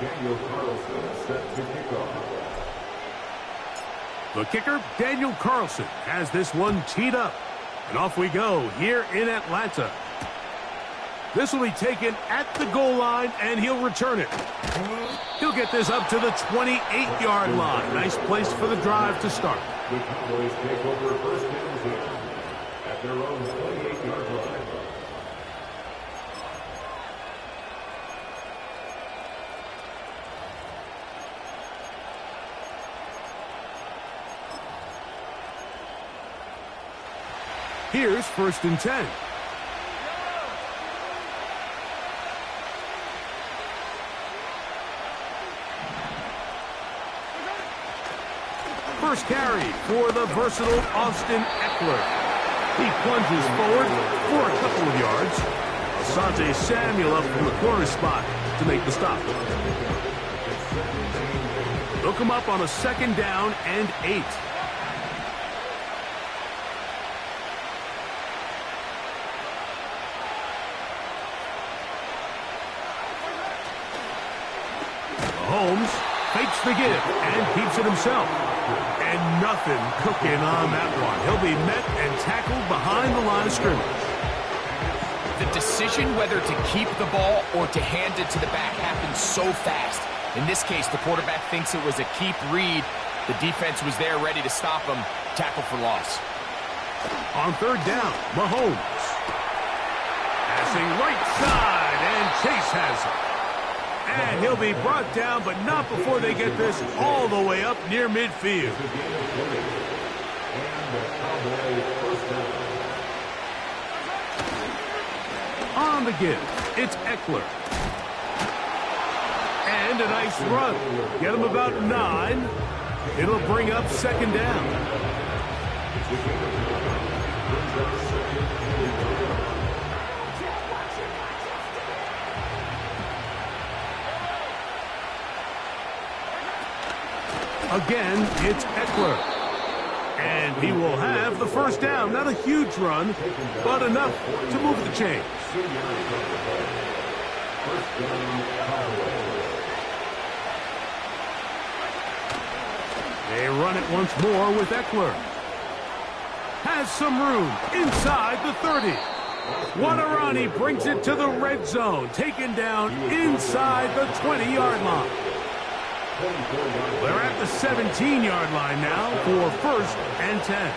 Daniel Carlson set to kick off. The kicker, Daniel Carlson, has this one teed up. And off we go here in Atlanta. This will be taken at the goal line, and he'll return it. He'll get this up to the 28-yard line. Nice place for the drive to start. The Cowboys take over first and 10 at their own 28-yard line. Here's first and 10. First carry for the versatile Austin Eckler. He plunges forward for a couple of yards. Asante Samuel up from the corner spot to make the stop. Look him up on a second down and 8. Holmes fakes the give and keeps it himself. And nothing cooking on that one. He'll be met and tackled behind the line of scrimmage. The decision whether to keep the ball or to hand it to the back happens so fast. In this case, the quarterback thinks it was a keep read. The defense was there ready to stop him. Tackle for loss. On third down, Mahomes. Passing right side, and Chase has it. And he'll be brought down, but not before they get this all the way up near midfield. On the give, it's Eckler. And a nice run. Get him about 9. It'll bring up second down. Again, it's Eckler. And he will have the first down. Not a huge run, but enough to move the chains. They run it once more with Eckler. Has some room inside the 30. Wadarani brings it to the red zone. Taken down inside the 20-yard line. They're at the 17-yard line now for first and 10.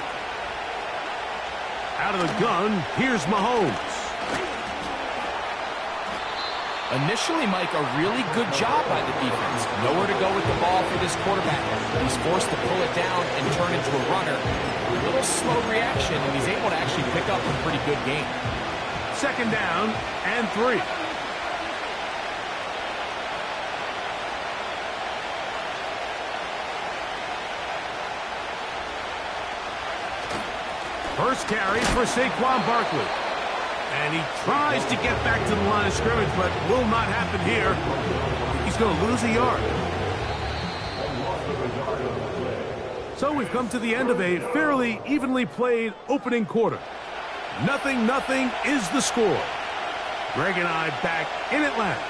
Out of the gun, here's Mahomes. Initially, Mike, a really good job by the defense. Nowhere to go with the ball for this quarterback. He's forced to pull it down and turn into a runner. A little slow reaction, and he's able to actually pick up a pretty good game. Second down and 3. First carry for Saquon Barkley. And he tries to get back to the line of scrimmage, but will not happen here. He's going to lose a yard. So we've come to the end of a fairly evenly played opening quarter. 0-0 is the score. Greg and I back in Atlanta.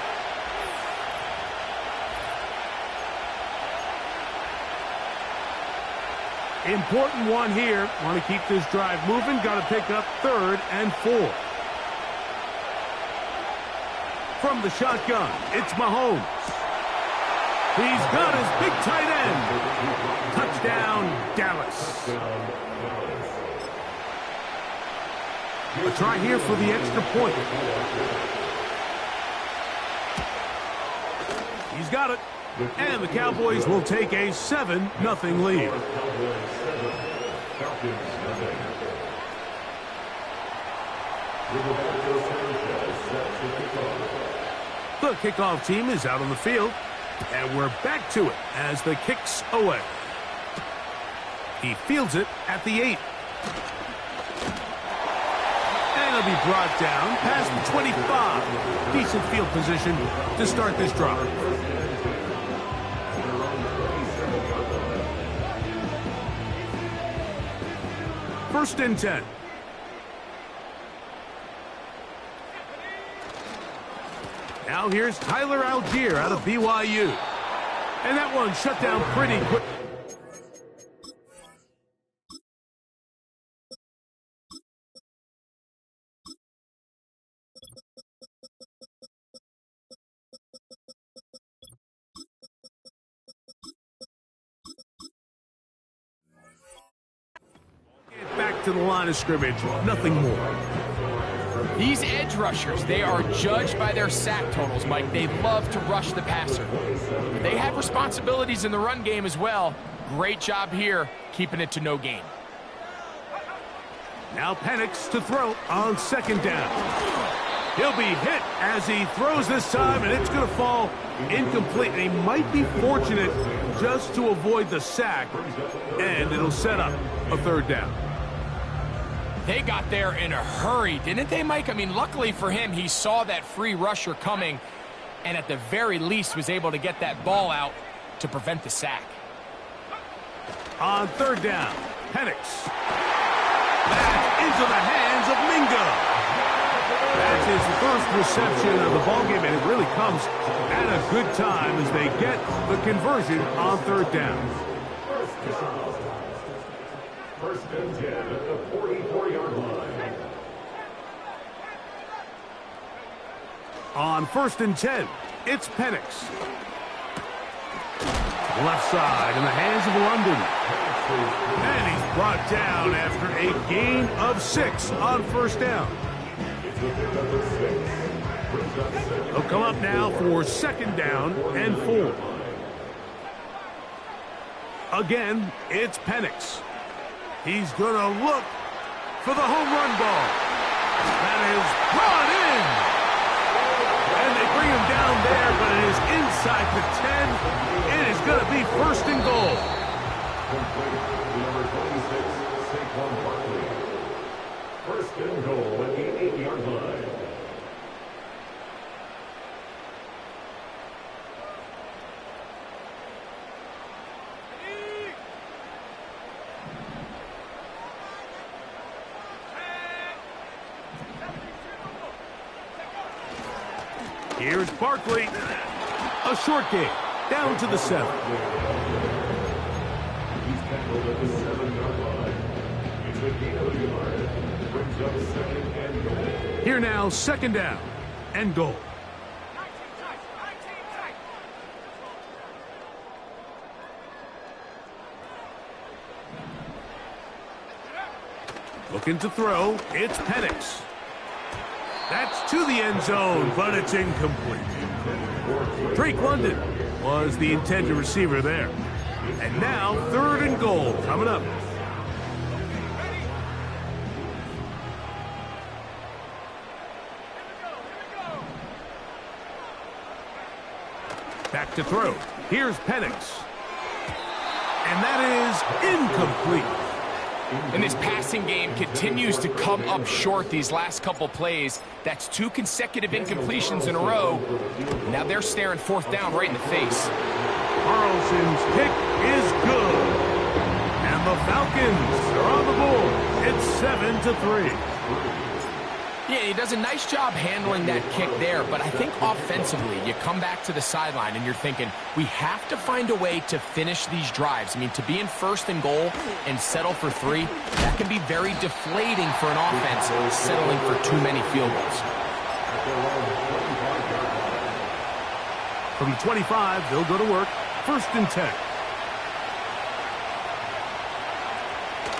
Important one here. Want to keep this drive moving. Got to pick up 3rd and 4. From the shotgun, it's Mahomes. He's got his big tight end. Touchdown, Dallas. A try here for the extra point. He's got it. And the Cowboys will take a 7-0 lead. The kickoff team is out on the field, and we're back to it as the kick's away. He fields it at the 8. And he'll be brought down past the 25. Decent field position to start this drive. First and 10. Now here's Tyler Algier out of BYU. And that one shut down pretty quick. Back to the line of scrimmage, nothing more. These edge rushers, they are judged by their sack totals, Mike. They love to rush the passer. They have responsibilities in the run game as well. Great job here, keeping it to no gain. Now Penix to throw on second down. He'll be hit as he throws this time, and it's going to fall incomplete. And he might be fortunate just to avoid the sack, and it'll set up a third down. They got there in a hurry, didn't they, Mike? I mean, luckily for him, he saw that free rusher coming and at the very least was able to get that ball out to prevent the sack. On third down, Penix. Back into the hands of Mingo. That's his first reception of the ballgame, and it really comes at a good time as they get the conversion on third down. First and 10 at the 44-yard line. On first and 10, it's Penix. Left side in the hands of London. And he's brought down after a gain of 6 on first down. He'll come up now for second down and 4. Again, it's Penix. He's going to look for the home run ball. That is brought in. And they bring him down there, but it is inside the 10. It is going to be first and goal. Number 26, Saquon Barkley. First and goal at the 8-yard line. Here's Barkley. A short game. Down to the 7. He's tackled at the 7-yard line. It's a gain of a yard. Brings up second and goal. Here now, second down and goal. Looking to throw. It's Penix. That's to the end zone, but it's incomplete. Drake London was the intended receiver there. And now, third and goal coming up. Back to throw. Here's Penix. And that is incomplete. And this passing game continues to come up short these last couple plays. That's 2 consecutive incompletions in a row. Now they're staring fourth down right in the face. Carlson's kick is good. And the Falcons are on the board. It's 7-3. Yeah, he does a nice job handling that kick there, but I think offensively, you come back to the sideline and you're thinking, we have to find a way to finish these drives. I mean, to be in first and goal and settle for 3, that can be very deflating for an offense settling for too many field goals. From the 25, they'll go to work. First and 10.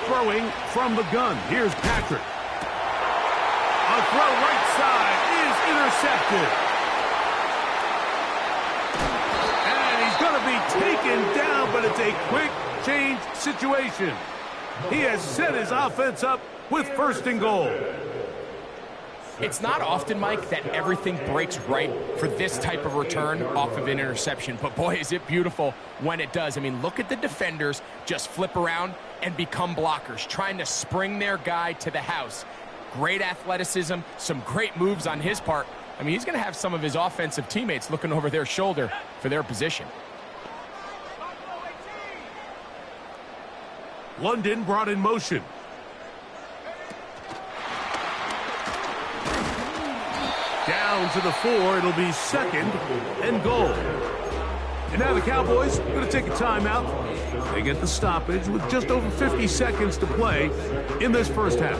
Throwing from the gun. Here's Patrick. A throw right side is intercepted. And he's going to be taken down, but it's a quick change situation. He has set his offense up with first and goal. It's not often, Mike, that everything breaks right for this type of return off of an interception. But, boy, is it beautiful when it does. I mean, look at the defenders just flip around and become blockers, trying to spring their guy to the house. Great athleticism, some great moves on his part. I mean, he's going to have some of his offensive teammates looking over their shoulder for their position. London brought in motion. Down to the 4. It'll be 2nd and goal. And now the Cowboys are going to take a timeout. They get the stoppage with just over 50 seconds to play in this first half.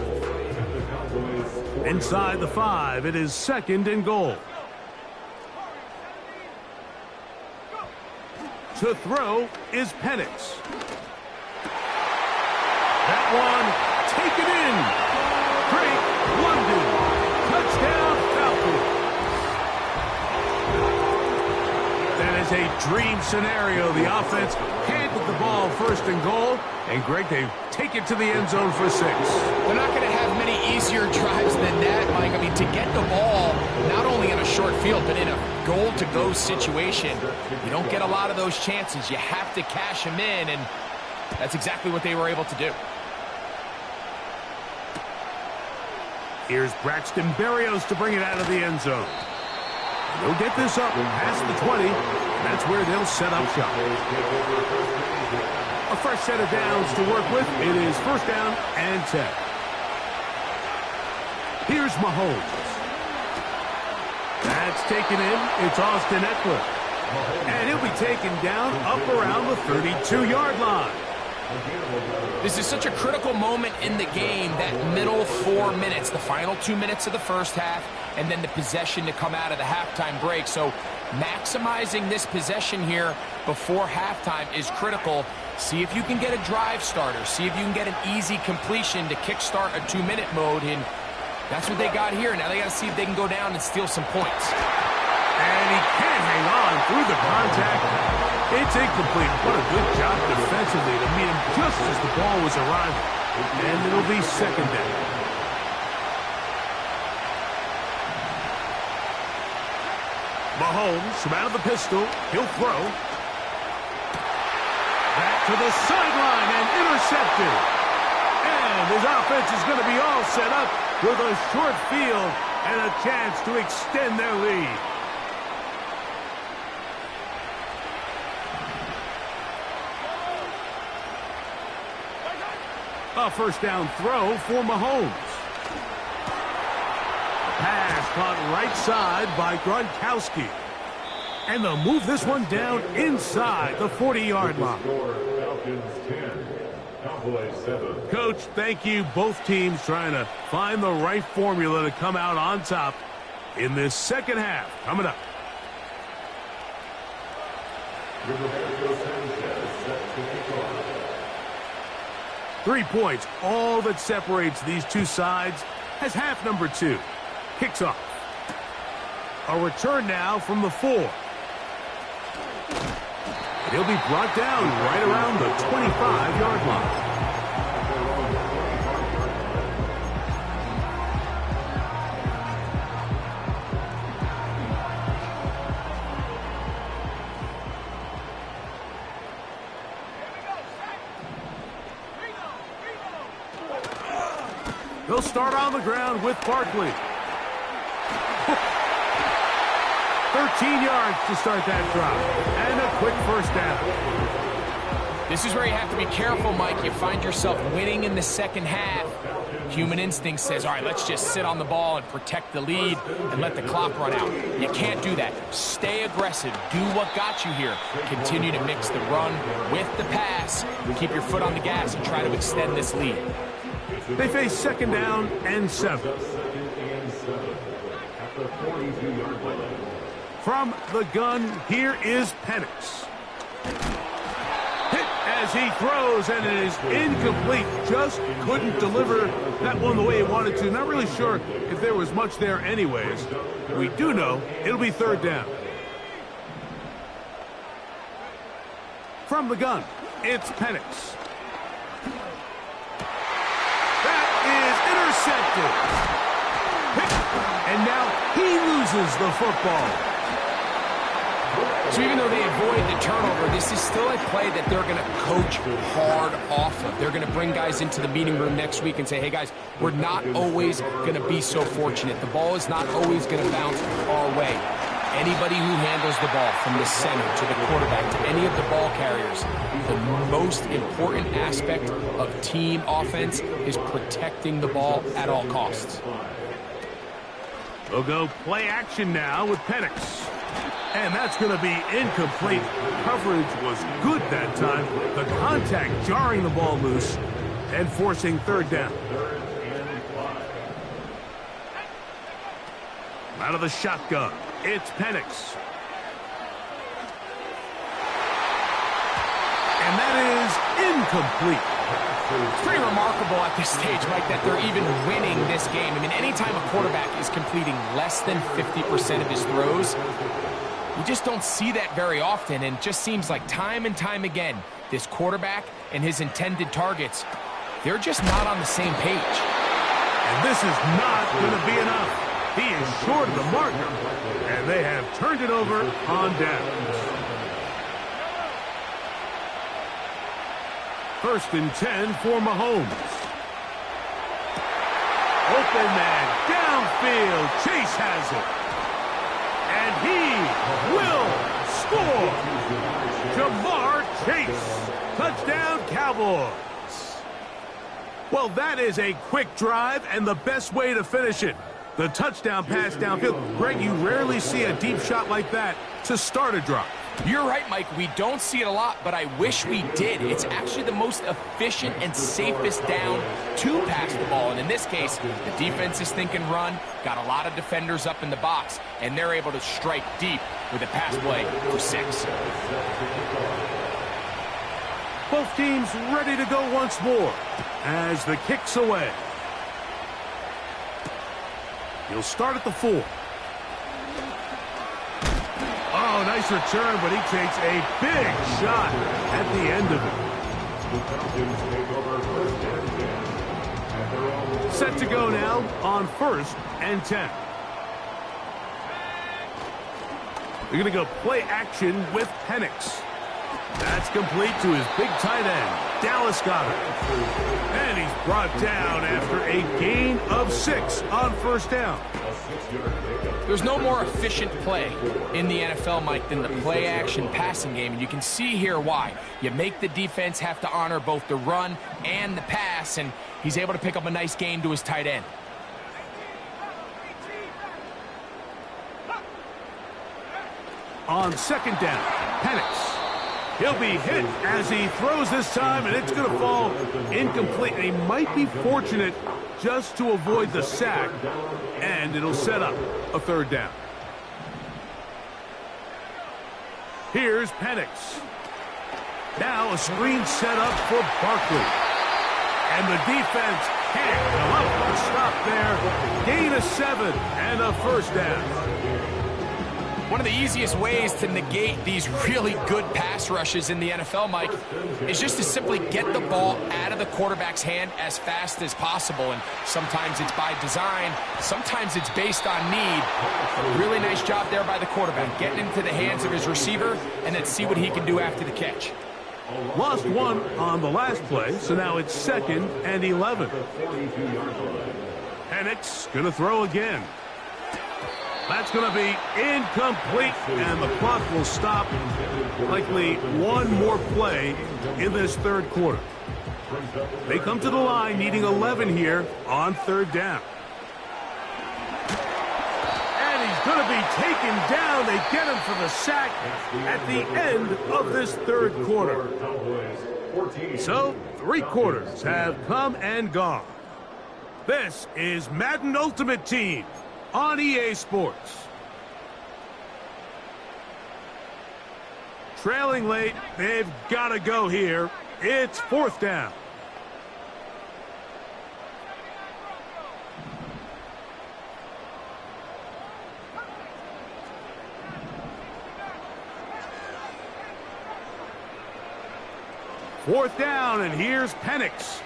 Inside the 5, it is 2nd and goal. To throw is Penix. That one taken in. Drake London. Touchdown Falcons. That is a dream scenario. The offense handled the ball 1st and goal. And Greg, they take it to the end zone for 6. They're not going to have many easier drives than that, Mike. I mean, to get the ball not only in a short field, but in a goal-to-go situation, you don't get a lot of those chances. You have to cash them in, and that's exactly what they were able to do. Here's Braxton Berrios to bring it out of the end zone. They'll get this up past the 20. That's where they'll set up shop. A fresh set of downs to work with. It is 1st down and 10. Here's Mahomes. That's taken in. It's Austin Eckler. And he'll be taken down up around the 32-yard line. This is such a critical moment in the game, that middle 4 minutes, the final 2 minutes of the first half, and then the possession to come out of the halftime break. So maximizing this possession here before halftime is critical. See if you can get a drive starter. See if you can get an easy completion to kickstart a 2-minute mode, and that's what they got here. Now they got to see if they can go down and steal some points. And he can't hang on through the contact. It's incomplete. What a good job defensively to meet him just as the ball was arriving. And it'll be 2nd down. Mahomes from out of the pistol. He'll throw. Back to the sideline and intercepted. And his offense is going to be all set up with a short field and a chance to extend their lead. A 1st down throw for Mahomes. Pass caught right side by Gronkowski. And they'll move this one down inside the 40-yard line. Coach, thank you. Both teams trying to find the right formula to come out on top in this second half. Coming up. 3 points, all that separates these two sides as half number 2 kicks off. A return now from the 4. He'll be brought down right around the 25-yard line. They'll start on the ground with Barkley. 13 yards to start that drive. And a quick 1st down. This is where you have to be careful, Mike. You find yourself winning in the second half. Human instinct says, all right, let's just sit on the ball and protect the lead and let the clock run out. You can't do that. Stay aggressive. Do what got you here. Continue to mix the run with the pass. Keep your foot on the gas and try to extend this lead. They face 2nd down and 7. From the gun, here is Penix. Hit as he throws, and it is incomplete. Just couldn't deliver that one the way he wanted to. Not really sure if there was much there anyways. We do know it'll be 3rd down. From the gun, it's Penix. Intercepted. And now he loses the football. So even though they avoid the turnover, this is still a play that they're going to coach hard off of. They're going to bring guys into the meeting room next week and say, hey, guys, we're not always going to be so fortunate. The ball is not always going to bounce our way. Anybody who handles the ball, from the center to the quarterback to any of the ball carriers, the most important aspect of team offense is protecting the ball at all costs. They'll go play action now with Penix. And that's going to be incomplete. Coverage was good that time. The contact jarring the ball loose and forcing third down. Out of the shotgun, it's Penix. And that is incomplete. It's pretty remarkable at this stage, Mike, that they're even winning this game. I mean, anytime a quarterback is completing less than 50% of his throws, you just don't see that very often, and it just seems like time and time again, this quarterback and his intended targets, they're just not on the same page. And this is not going to be enough. He is short of the marker, and they have turned it over on downs. First and 10 for Mahomes. Open man, downfield. Chase has it. And he will score. Jamar Chase. Touchdown, Cowboys. Well, that is a quick drive and the best way to finish it. The touchdown pass downfield. Greg, you rarely see a deep shot like that to start a drive. You're right, Mike. We don't see it a lot, but I wish we did. It's actually the most efficient and safest down to pass the ball. And in this case, the defense is thinking run, got a lot of defenders up in the box, and they're able to strike deep with a pass play for 6. Both teams ready to go once more as the kick's away. He'll start at the 4. Oh, nice return, but he takes a big shot at the end of it. Set to go now on 1st and 10. They're going to go play action with Penix. That's complete to his big tight end, Dallas Goedert. And he's brought down after a gain of 6 on 1st down. There's no more efficient play in the NFL, Mike, than the play-action passing game, and you can see here why. You make the defense have to honor both the run and the pass, and he's able to pick up a nice gain to his tight end. On 2nd down, Penix. He'll be hit as he throws this time, and it's going to fall incomplete. And he might be fortunate just to avoid the sack, and it'll set up a 3rd down. Here's Penix. Now a screen set up for Barkley. And the defense can't come up with a stop there. Gain of 7 and a 1st down. One of the easiest ways to negate these really good pass rushes in the NFL, Mike, is just to simply get the ball out of the quarterback's hand as fast as possible. And sometimes it's by design, sometimes it's based on need. A really nice job there by the quarterback, getting into the hands of his receiver, and then see what he can do after the catch. Lost 1 on the last play, so now it's 2nd and 11. Penix going to throw again. That's going to be incomplete, and the clock will stop. Likely one more play in this 3rd quarter. They come to the line needing 11 here on 3rd down. And he's going to be taken down. They get him for the sack at the end of this 3rd quarter. So 3 quarters have come and gone. This is Madden Ultimate Team on EA Sports. Trailing late, they've got to go here. It's 4th down. Fourth down, and here's Penix.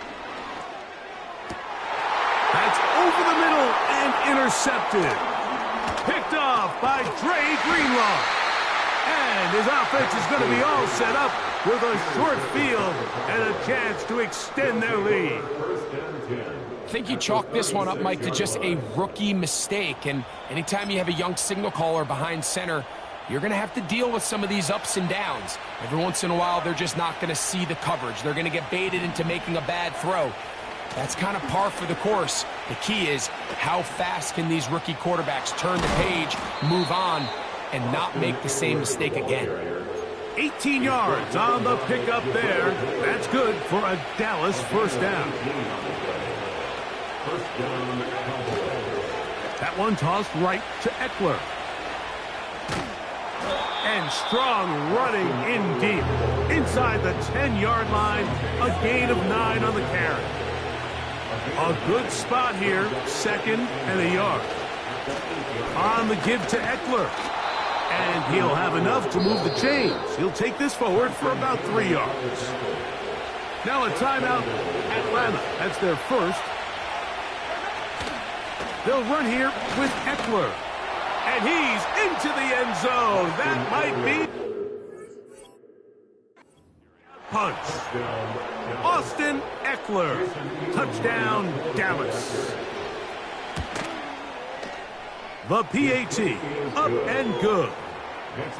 That's over the middle and intercepted. Picked off by Dre Greenlaw. And his offense is going to be all set up with a short field and a chance to extend their lead. I think you chalk this one up, Mike, to just a rookie mistake. And anytime you have a young signal caller behind center, you're going to have to deal with some of these ups and downs. Every once in a while, they're just not going to see the coverage. They're going to get baited into making a bad throw. That's kind of par for the course. The key is how fast can these rookie quarterbacks turn the page, move on, and not make the same mistake again. 18 yards on the pickup there. That's good for a Dallas first down. That one tossed right to Eckler. And strong running in deep. Inside the 10-yard line, a gain of 9 on the carry. A good spot here, 2nd and a yard. On the give to Eckler. And he'll have enough to move the chains. He'll take this forward for about 3 yards. Now a timeout, Atlanta. That's their first. They'll run here with Eckler. And he's into the end zone. That might be punch. Austin Eckler. Touchdown, Dallas. The PAT, up and good.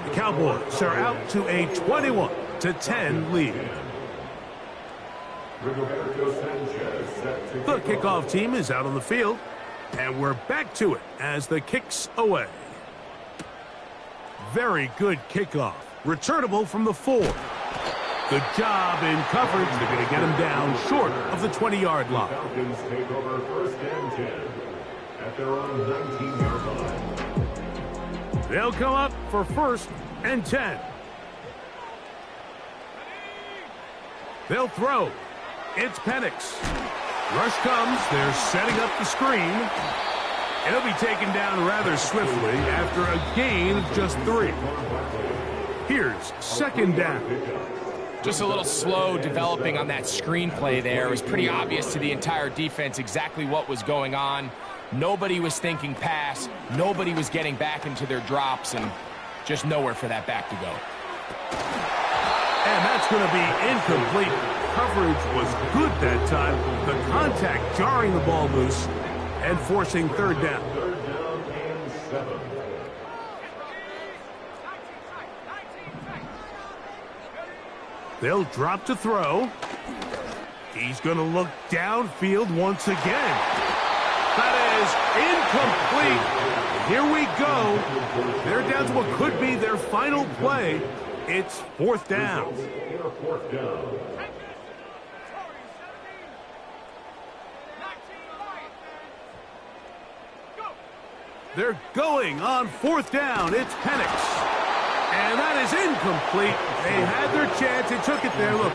The Cowboys are out to a 21-10 lead. The kickoff team is out on the field, and we're back to it as the kick's away. Very good kickoff. Returnable from the 4. Good job in coverage. They're going to get him down short of the 20-yard line. Falcons take over 1st and 10 at their own 19-yard line. They'll come up for 1st and 10. They'll throw. It's Penix. Rush comes. They're setting up the screen. It'll be taken down rather swiftly after a gain of just 3. Here's 2nd down. Just a little slow developing on that screenplay there. It was pretty obvious to the entire defense exactly what was going on. Nobody was thinking pass. Nobody was getting back into their drops, and just nowhere for that back to go. And that's going to be incomplete. Coverage was good that time. The contact jarring the ball loose and forcing 3rd down. 3rd down and 7. They'll drop to throw. He's going to look downfield once again. That is incomplete. Here we go. They're down to what could be their final play. It's 4th down. In a 4th down. They're going on 4th down. It's Penix. And that is incomplete. They had their chance. They took it there. Look.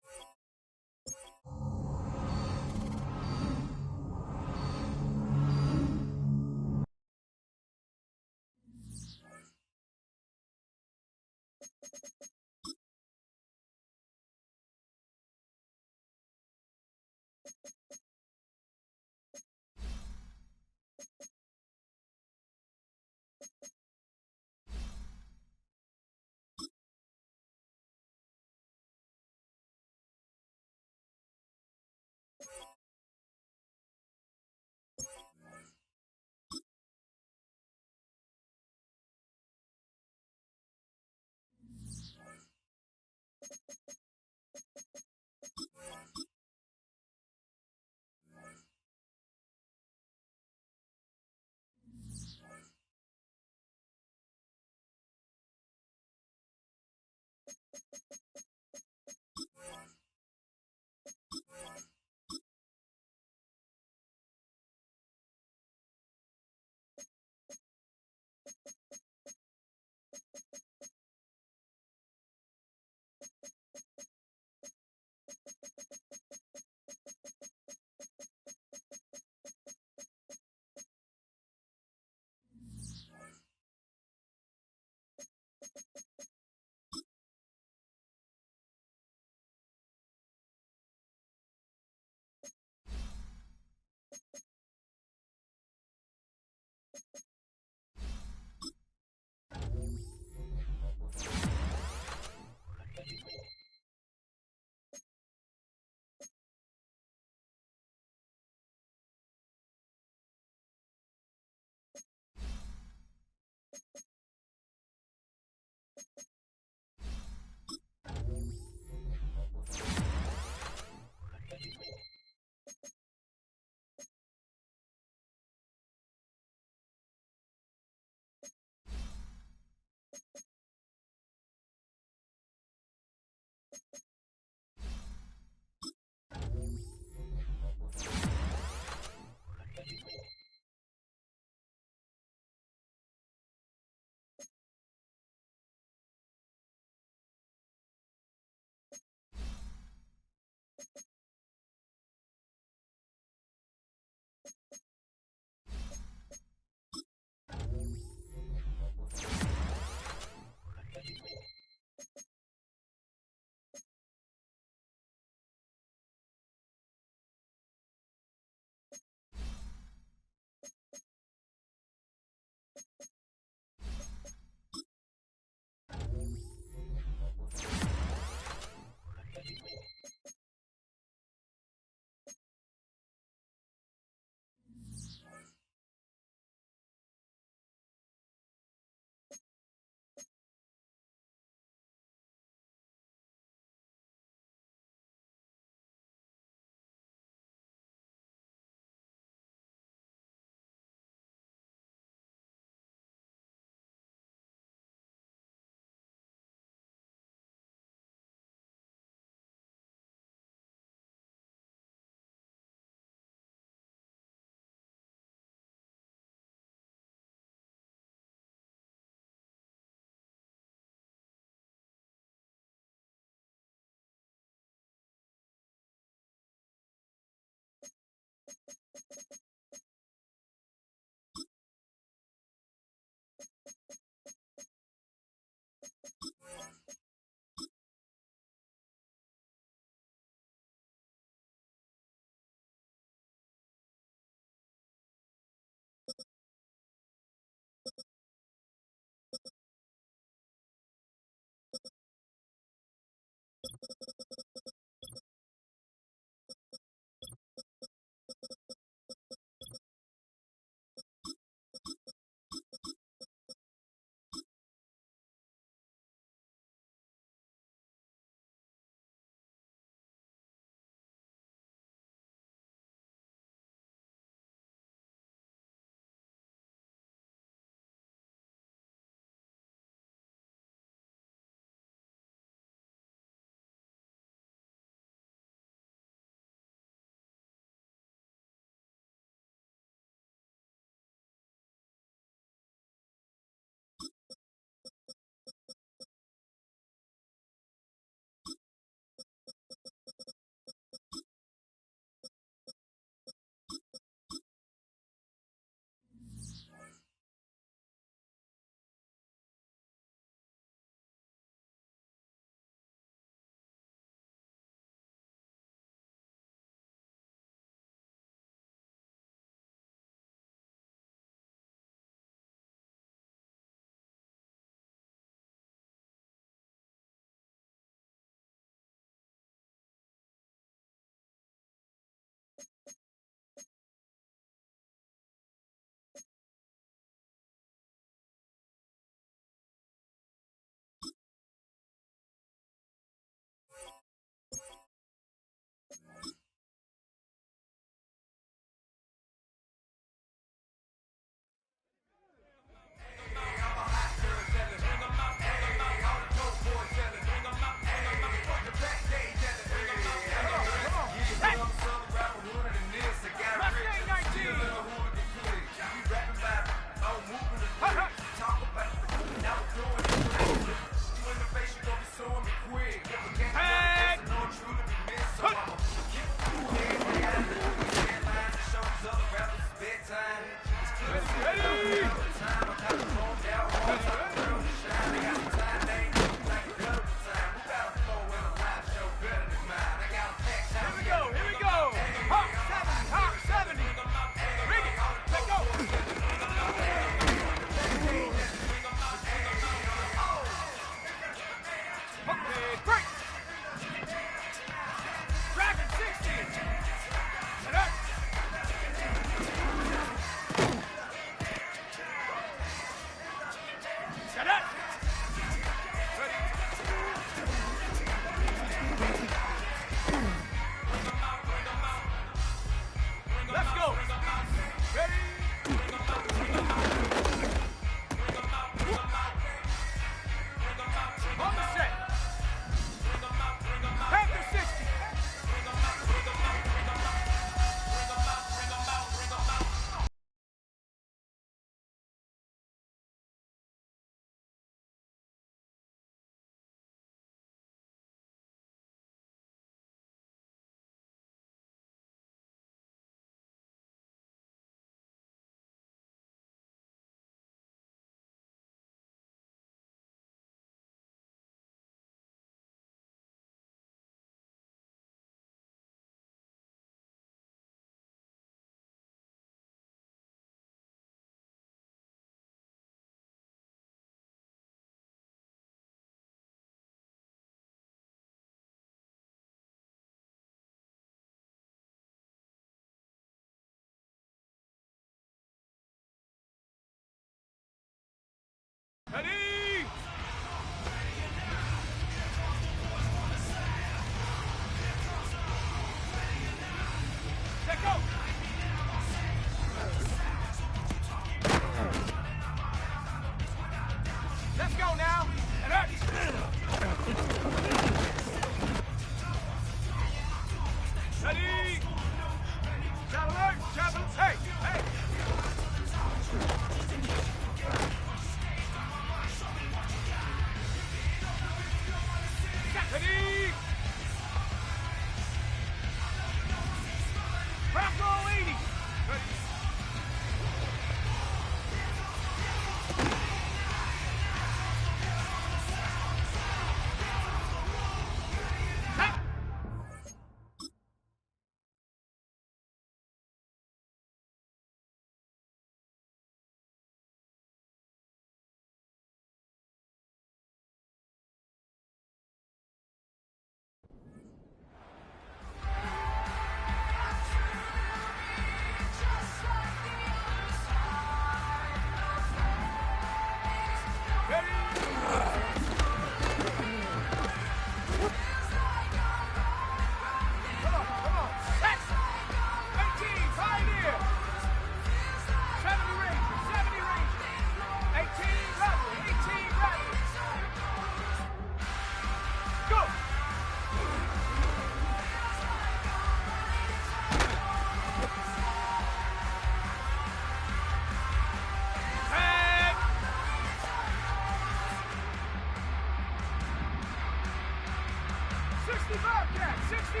Bobcat, 60.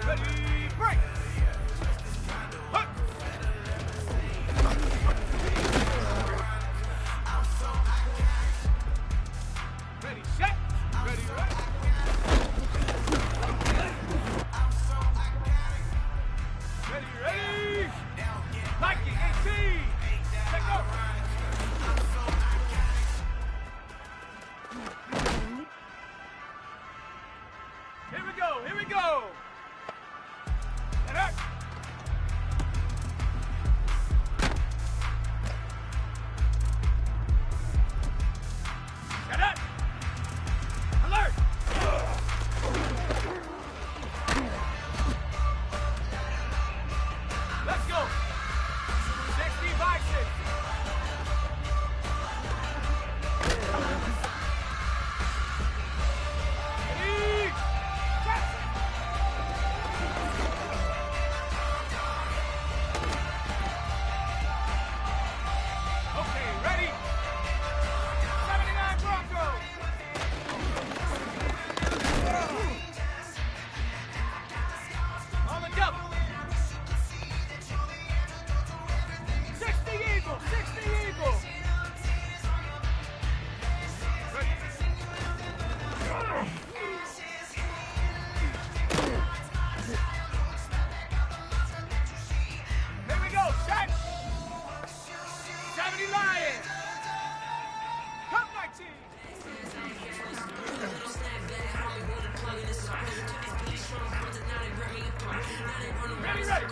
Ready, break. Hut. Ready, set. Ready, ready. Ready, ready. Nike, 18. Let go. Here we go, here we go. Get up. Get up. Alert. Let's go. 60 by 60. Ready. Set. Okay, ready? 79 Broncos! On the double! 60 Eagle! 60 Eagle! Ready? Here we go, set! 70 Lions! Come 19! Ready, ready!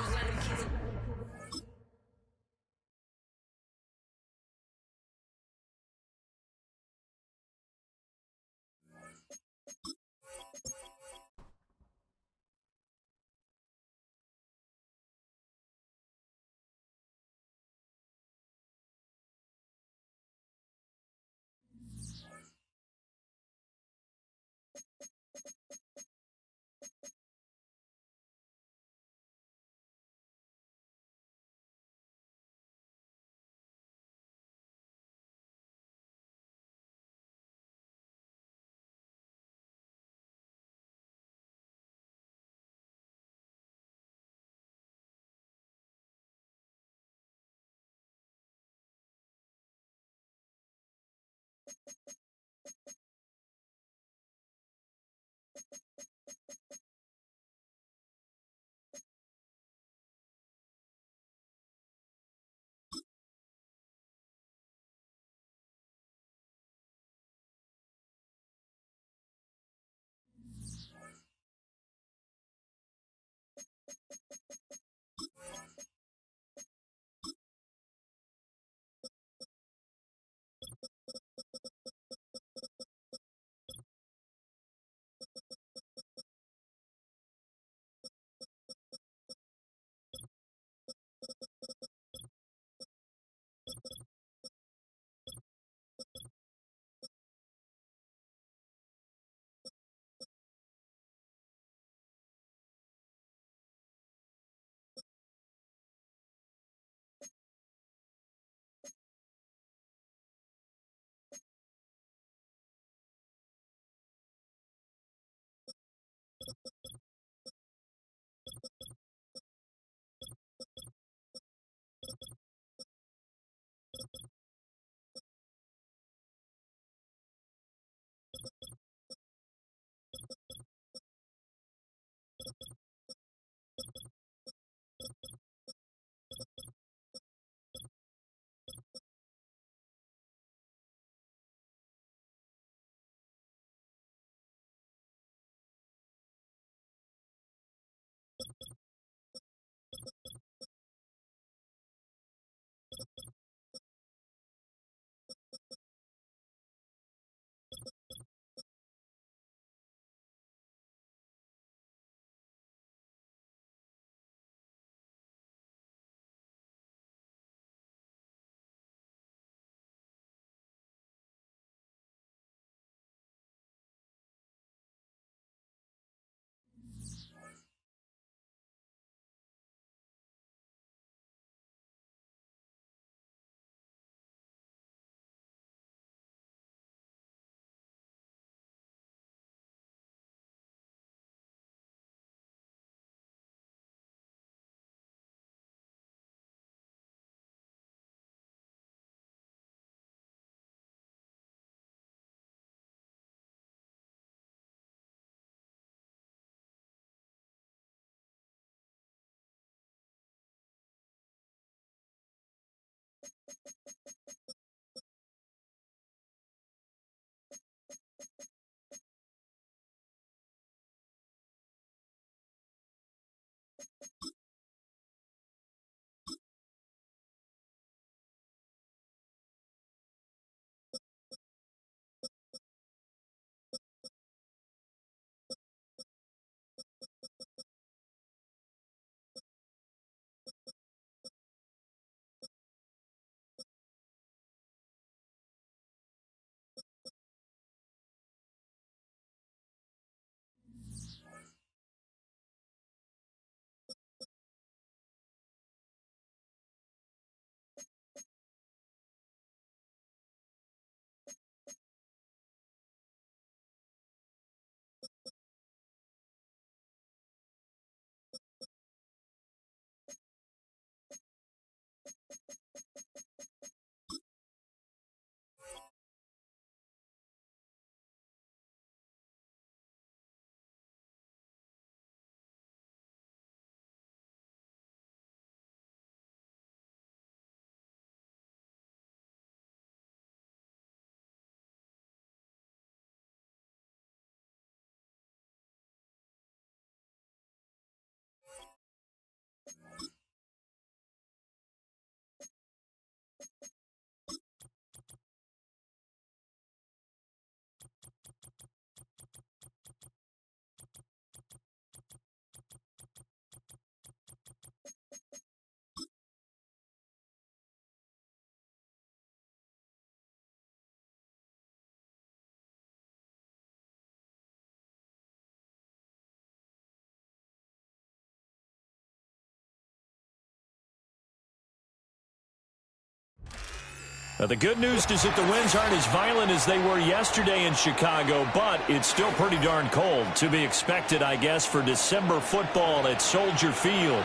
The good news is that the winds aren't as violent as they were yesterday in Chicago, but it's still pretty darn cold. To be expected, I guess, for December football at Soldier Field.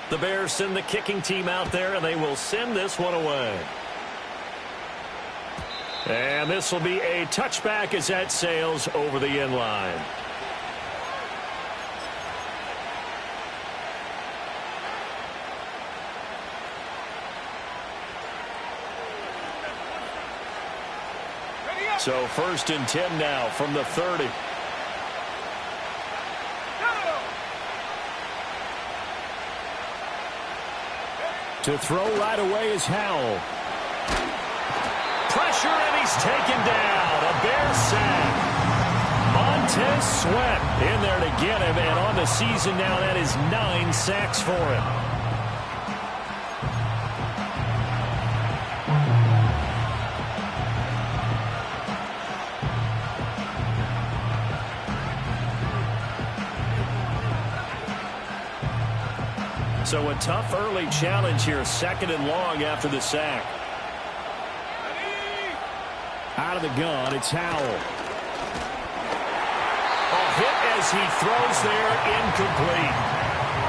The Bears send the kicking team out there, and they will send this one away. And this will be a touchback as that sails over the end line. So 1st and 10 now from the 30. To throw right away is Howell. Pressure, and he's taken down. A Bear sack. Montez Sweat in there to get him, and on the season now, that is 9 sacks for him. So a tough early challenge here, 2nd and long after the sack. Out of the gun, it's Howell. A hit as he throws there, incomplete.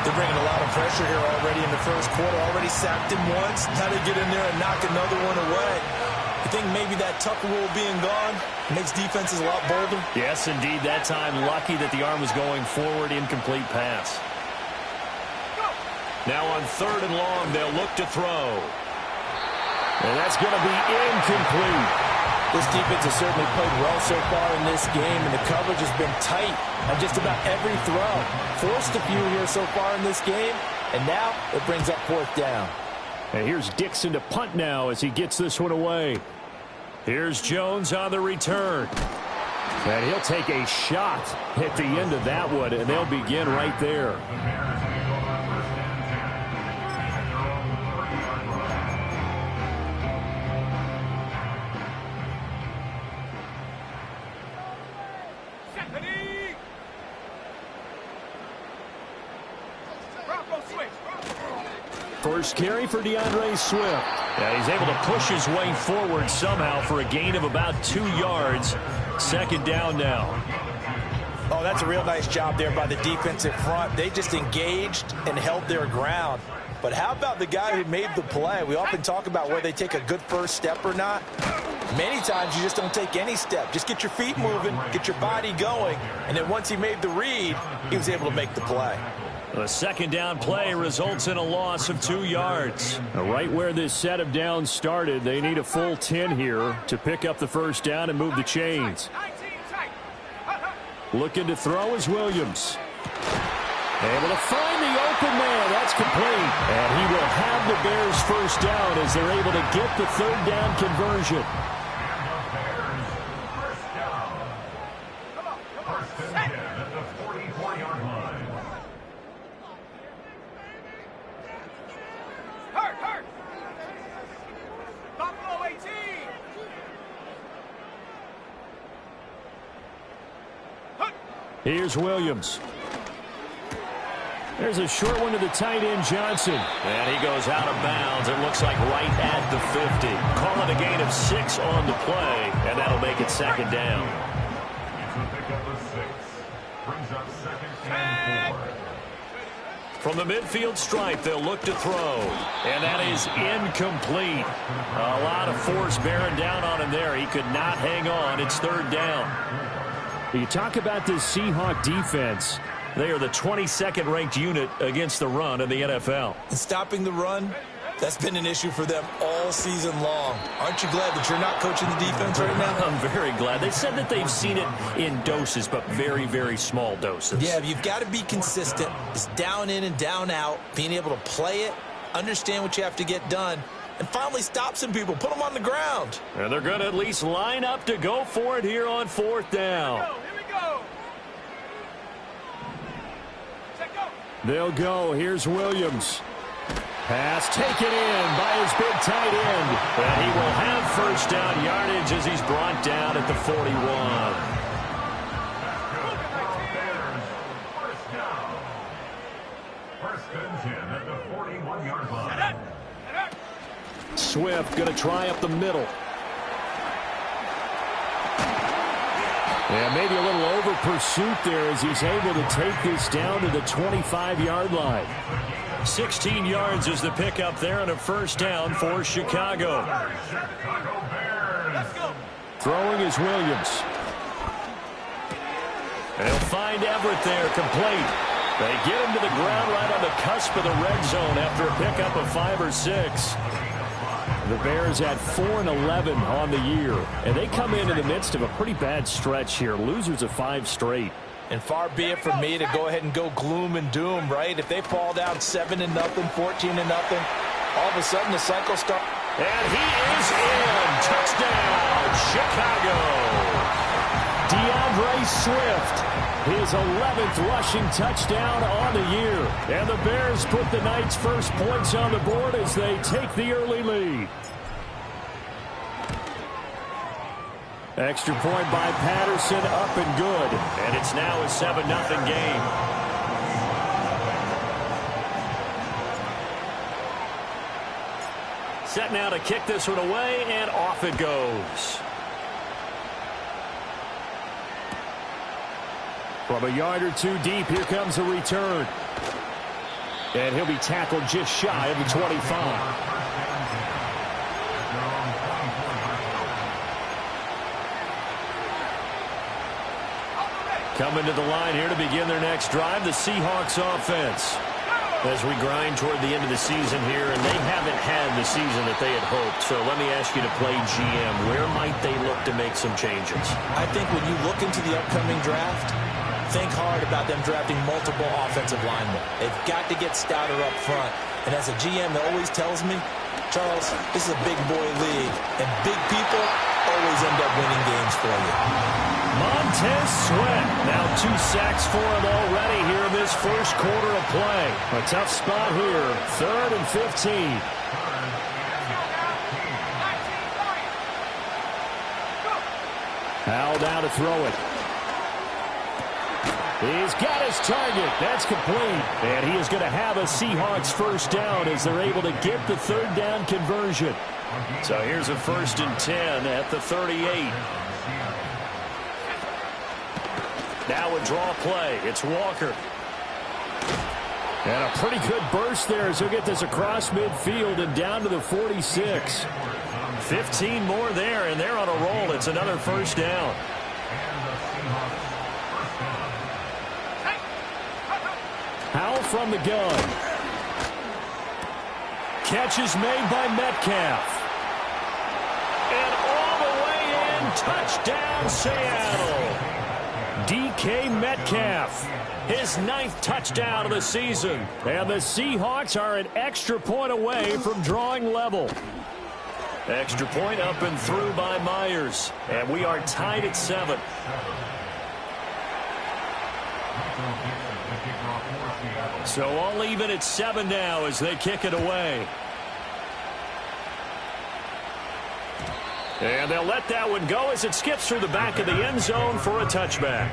They're bringing a lot of pressure here already in the first quarter. Already sacked him once. Now they get in there and knock another one away. I think maybe that Tucker rule being gone makes defenses a lot bolder. Yes, indeed. That time, lucky that the arm was going forward, incomplete pass. Now on 3rd and long, they'll look to throw. And that's going to be incomplete. This defense has certainly played well so far in this game, and the coverage has been tight on just about every throw. Forced a few here so far in this game, and now it brings up 4th down. And here's Dixon to punt now as he gets this one away. Here's Jones on the return. And he'll take a shot at the end of that one, and they'll begin right there. First carry for DeAndre Swift. Yeah, he's able to push his way forward somehow for a gain of about 2 yards. 2nd down now. Oh, that's a real nice job there by the defensive front. They just engaged and held their ground. But how about the guy who made the play? We often talk about whether they take a good first step or not. Many times you just don't take any step. Just get your feet moving, get your body going, and then once he made the read, he was able to make the play. The 2nd down play results in a loss of 2 yards. Right where this set of downs started, they need a full 10 here to pick up the 1st down and move the chains. Looking to throw is Williams. Able to find the open man. That's complete. And he will have the Bears 1st down as they're able to get the 3rd down conversion. Here's Williams. There's a short one to the tight end, Johnson. And he goes out of bounds. It looks like right at the 50. Call it a gain of 6 on the play, and that'll make it 2nd down. From the midfield stripe, they'll look to throw. And that is incomplete. A lot of force bearing down on him there. He could not hang on. It's 3rd down. You talk about this Seahawk defense. They are the 22nd ranked unit against the run in the NFL. And stopping the run, that's been an issue for them all season long. Aren't you glad that you're not coaching the defense right now? I'm very glad. They said that they've seen it in doses, but very, very small doses. Yeah, you've got to be consistent. It's down in and down out, being able to play it, understand what you have to get done, and finally stop some people, put them on the ground. And they're going to at least line up to go for it here on 4th down. They'll go. Here's Williams. Pass taken in by his big tight end. And he will have 1st down yardage as he's brought down at the 41. Swift going to try up the middle. And maybe a little over pursuit there as he's able to take this down to the 25-yard line. 16 yards is the pickup there and a first down for Chicago. Throwing is Williams. They'll find Everett there, complete. They get him to the ground right on the cusp of the red zone after a pickup of 5 or 6. The Bears at 4-11 on the year, and they come in the midst of a pretty bad stretch here. Losers of 5 straight. And far be it from me to go ahead and go gloom and doom, right? If they fall down 7-0, 14-0, all of a sudden the cycle starts. And he is in. Touchdown, Chicago. DeAndre Swift, his 11th rushing touchdown on the year. And the Bears put the Knights' first points on the board as they take the early lead. Extra point by Patterson, up and good. And it's now a 7-0 game. Set now to kick this one away, and off it goes. From a yard or two deep, here comes a return. And he'll be tackled just shy of the 25. Coming to the line here to begin their next drive, the Seahawks offense. As we grind toward the end of the season here, and they haven't had the season that they had hoped. So let me ask you to play GM. Where might they look to make some changes? I think when you look into the upcoming draft, think hard about them drafting multiple offensive linemen. They've got to get stouter up front. And as a GM that always tells me, Charles, this is a big boy league, and big people always end up winning games for you. Montez Sweat, now 2 sacks for him already here in this first quarter of play. A tough spot here, 3rd and 15. Howell down to throw it. He's got his target. That's complete. And he is going to have a Seahawks first down as they're able to get the 3rd down conversion. So here's a 1st and 10 at the 38. Now a draw play. It's Walker. And a pretty good burst there as he'll get this across midfield and down to the 46. 15 more there, and they're on a roll. It's another first down. Howell from the gun. Catch is made by Metcalf. And all the way in, touchdown Seattle. DK Metcalf, his 9th touchdown of the season. And the Seahawks are an extra point away from drawing level. Extra point up and through by Myers. And we are tied at 7. So all even at 7 now as they kick it away. And they'll let that one go as it skips through the back of the end zone for a touchback.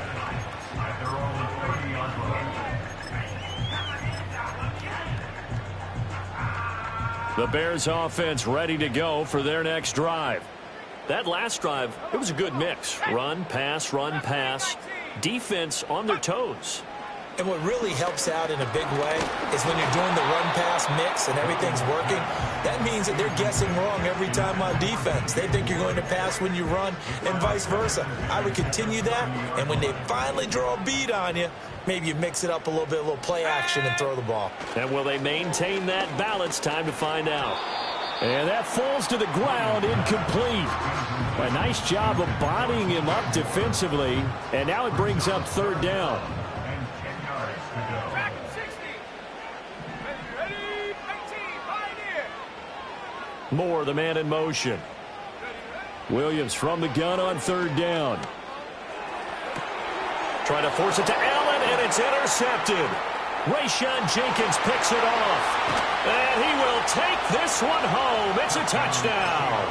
The Bears offense ready to go for their next drive. That last drive, it was a good mix. Run, pass, defense on their toes. And what really helps out in a big way is when you're doing the run-pass mix and everything's working, that means that they're guessing wrong every time on defense. They think you're going to pass when you run and vice versa. I would continue that, and when they finally draw a beat on you, maybe you mix it up a little bit, a little play action and throw the ball. And will they maintain that balance? Time to find out. And that falls to the ground, incomplete. A nice job of bodying him up defensively, and now it brings up 3rd down. Moore, the man in motion. Williams from the gun on 3rd down. Trying to force it to Allen, and it's intercepted. Rayshon Jenkins picks it off. And he will take this one home. It's a touchdown.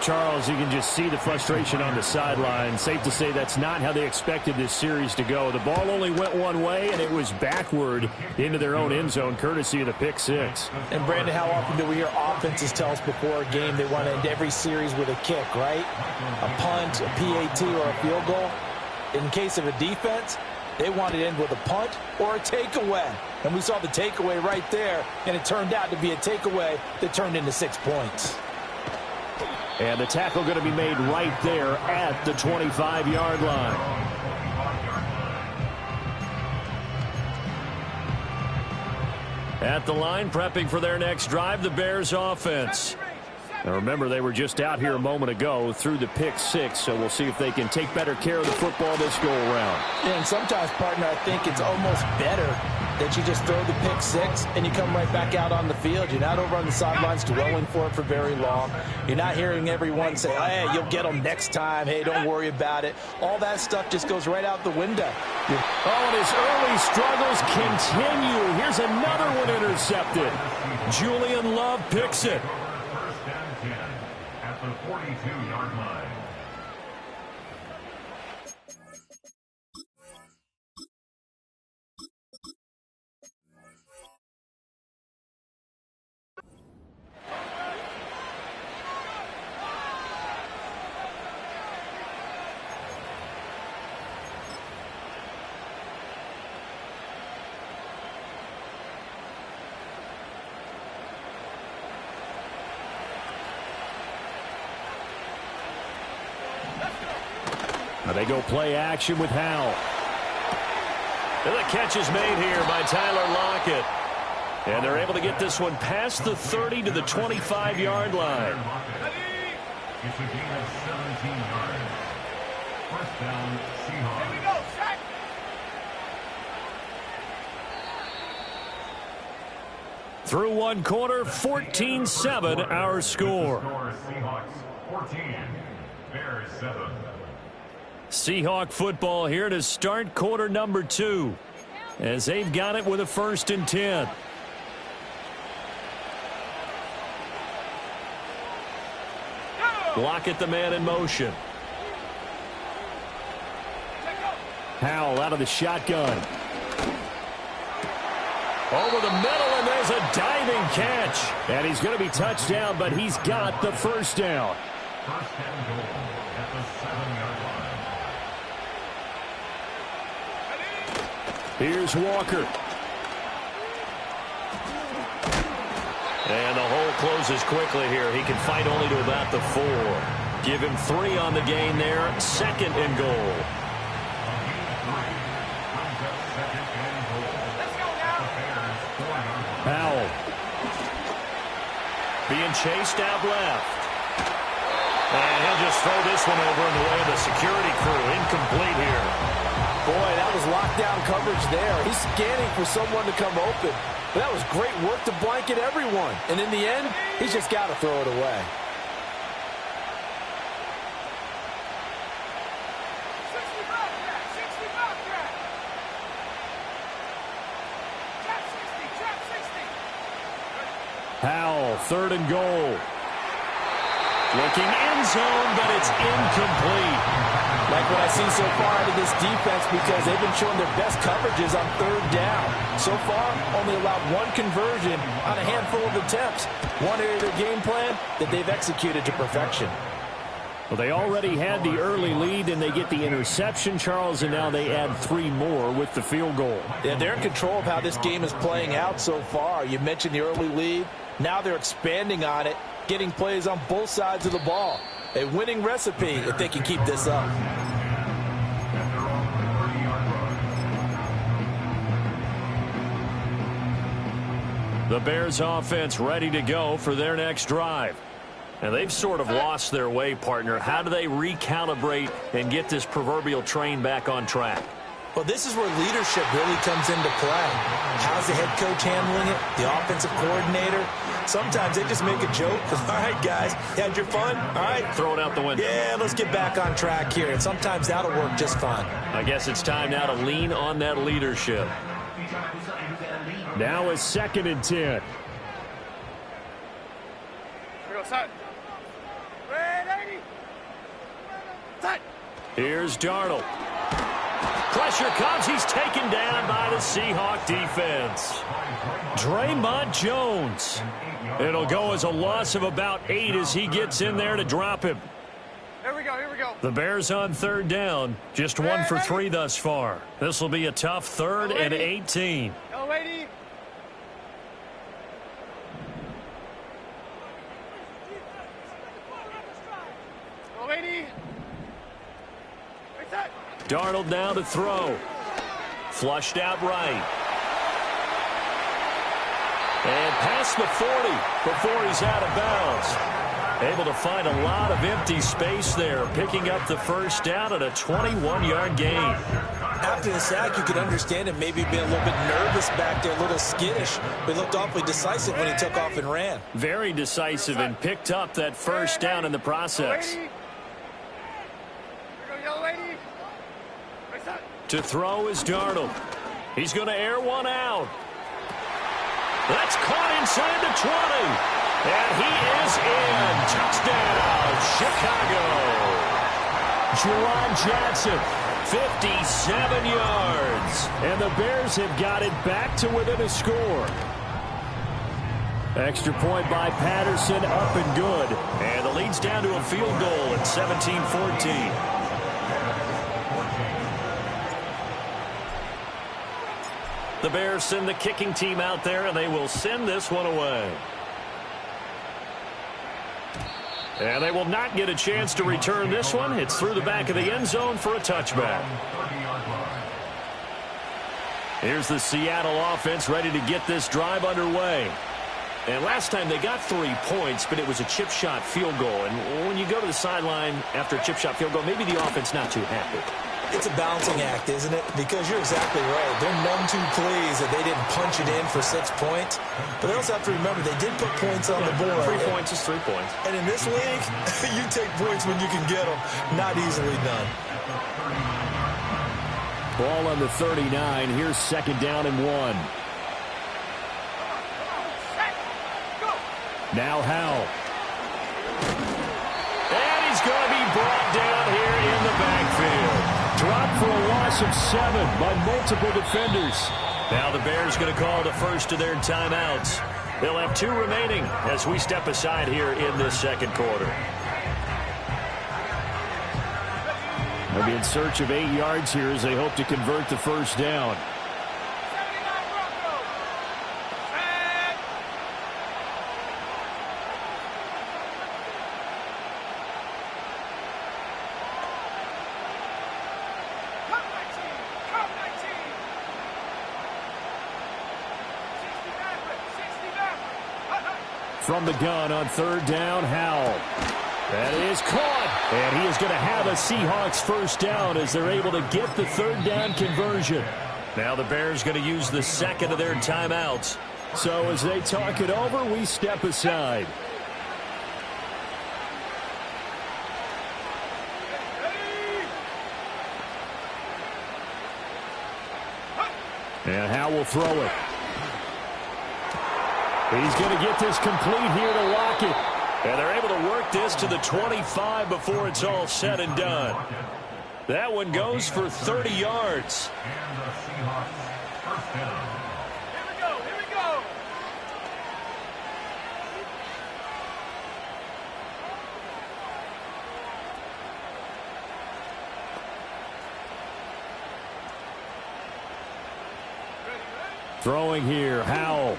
Charles, you can just see the frustration on the sideline. Safe to say that's not how they expected this series to go. The ball only went one way, and it was backward into their own end zone, courtesy of the pick six. And, Brandon, how often do we hear offenses tell us before a game they want to end every series with a kick, right? A punt, a PAT, or a field goal. In case of a defense, they want to end with a punt or a takeaway. And we saw the takeaway right there, and it turned out to be a takeaway that turned into 6 points. And the tackle going to be made right there at the 25-yard line. At the line, prepping for their next drive, the Bears offense. Now remember, they were just out here a moment ago through the pick six, so we'll see if they can take better care of the football this go-around. And sometimes, partner, I think it's almost better that you just throw the pick six and you come right back out on the field. You're not over on the sidelines dwelling for it for very long. You're not hearing everyone say, hey, you'll get them next time. Hey, don't worry about it. All that stuff just goes right out the window. Oh, and his early struggles continue. Here's another one intercepted. Julian Love picks it. At the 42-yard line. Now they go play action with Howell. And the catch is made here by Tyler Lockett. And they're able to get this one past the 30 to the 25-yard line. It's a gain of 17 yards. First down, Seahawks. Here we go, set. Through one quarter, 14-7 our score. Seahawks 14, Bears 7. Seahawk football here to start quarter number 2, as they've got it with a 1st and 10. Lockett, the man in motion. Howell out of the shotgun. Over the middle, and there's a diving catch. And he's going to be touched down, but he's got the first down. First and goal at the 7-yard line. Here's Walker. And the hole closes quickly here. He can fight only to about the 4. Give him 3 on the gain there. 2nd and goal. Howell. Being chased out left. And he'll just throw this one over in the way of the security crew. Incomplete here. Boy, that was lockdown coverage there. He's scanning for someone to come open. But that was great work to blanket everyone. And in the end, he's just got to throw it away. Howell, 3rd and goal. Looking end zone, but it's incomplete. Like what I see so far out of this defense, because they've been showing their best coverages on 3rd down. So far, only allowed 1 conversion on a handful of attempts. One area of their game plan that they've executed to perfection. Well, they already had the early lead, and they get the interception, Charles, and now they add 3 more with the field goal. Yeah, they're in control of how this game is playing out so far. You mentioned the early lead. Now they're expanding on it, getting plays on both sides of the ball. A winning recipe if they can keep this up. The Bears offense ready to go for their next drive. And they've sort of lost their way, partner. How do they recalibrate and get this proverbial train back on track? Well, this is where leadership really comes into play. How's the head coach handling it? The offensive coordinator? Sometimes they just make a joke. All right, guys, you had your fun? All right. Throw it out the window. Yeah, let's get back on track here. And sometimes that'll work just fine. I guess it's time now to lean on that leadership. Now is 2nd and 10. Here we go, son. Red. Here's Darnold. Pressure comes. He's taken down by the Seahawk defense. Draymond Jones. It'll go as a loss of about 8 as he gets in there to drop him. Here we go. The Bears on third down. Just 1 for 3 thus far. This will be a tough 3rd and 18. Go, lady. Go, lady. Darnold now to throw. Flushed out right. And past the 40 before he's out of bounds. Able to find a lot of empty space there, picking up the first down at a 21-yard gain. After the sack, you could understand him maybe being a little bit nervous back there, a little skittish. But he looked awfully decisive when he took off and ran. Very decisive and picked up that first down in the process. To throw is Darnold. He's going to air one out. That's caught inside the 20. And he is in. Touchdown, Chicago. Juwan Johnson, 57 yards. And the Bears have got it back to within a score. Extra point by Patterson, up and good. And the lead's down to a field goal at 17-14. The Bears send the kicking team out there, and they will send this one away. And they will not get a chance to return this one. It's through the back of the end zone for a touchback. Here's the Seattle offense ready to get this drive underway. And last time they got 3 points, but it was a chip shot field goal. And when you go to the sideline after a chip shot field goal, maybe the offense not too happy. It's a balancing act, isn't it? Because you're exactly right. They're none too pleased that they didn't punch it in for 6 points. But they also have to remember they did put points on the board. 3 points is 3 points. And in this league, you take points when you can get them. Not easily done. Ball on the 39. Here's 2nd down and 1. Now Howell. And he's going to be brought down here in the backfield. Dropped for a loss of 7 by multiple defenders. Now the Bears going to call the first of their timeouts. They'll have 2 remaining as we step aside here in this second quarter. They'll be in search of 8 yards here as they hope to convert the first down. From the gun on 3rd down, Howell. That is caught. And he is going to have a Seahawks first down as they're able to get the 3rd down conversion. Now the Bears going to use the 2nd of their timeouts. So as they talk it over, we step aside. And Howell will throw it. He's going to get this complete here to lock it. And they're able to work this to the 25 before it's all said and done. That one goes for 30 yards. Here we go. Throwing here, Howell.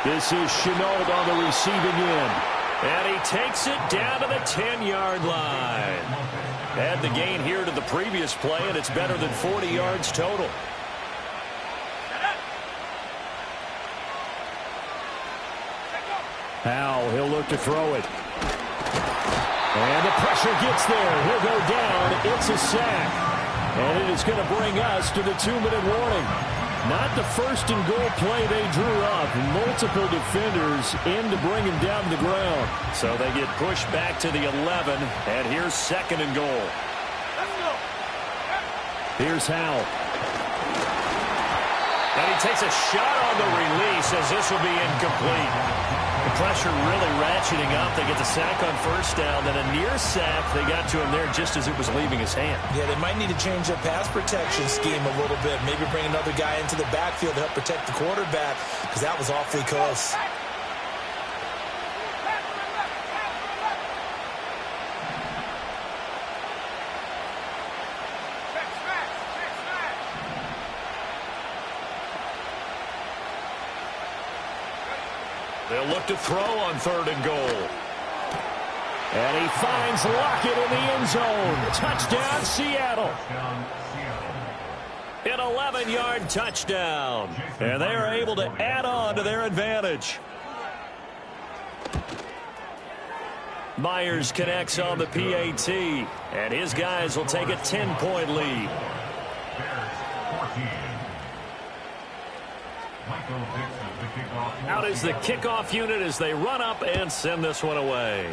This is Chenault on the receiving end. And he takes it down to the 10-yard line. Add the gain here to the previous play, and it's better than 40 yards total. Howell, he'll look to throw it. And the pressure gets there. He'll go down. It's a sack. And it is going to bring us to the 2-minute warning. Not the first and goal play they drew up. Multiple defenders in to bring him down to the ground. So they get pushed back to the 11. And here's 2nd and goal. Here's Howell. And he takes a shot on the release as this will be incomplete. The pressure really ratcheting up. They get the sack on first down. Then a near sack. They got to him there just as it was leaving his hand. Yeah, they might need to change their pass protection scheme a little bit. Maybe bring another guy into the backfield to help protect the quarterback, because that was awfully close. They'll look to throw on 3rd and goal. And he finds Lockett in the end zone. Touchdown, Seattle. An 11-yard touchdown. And they are able to add on to their advantage. Myers connects on the PAT. And his guys will take a 10-point lead. Out is the kickoff unit as they run up and send this one away.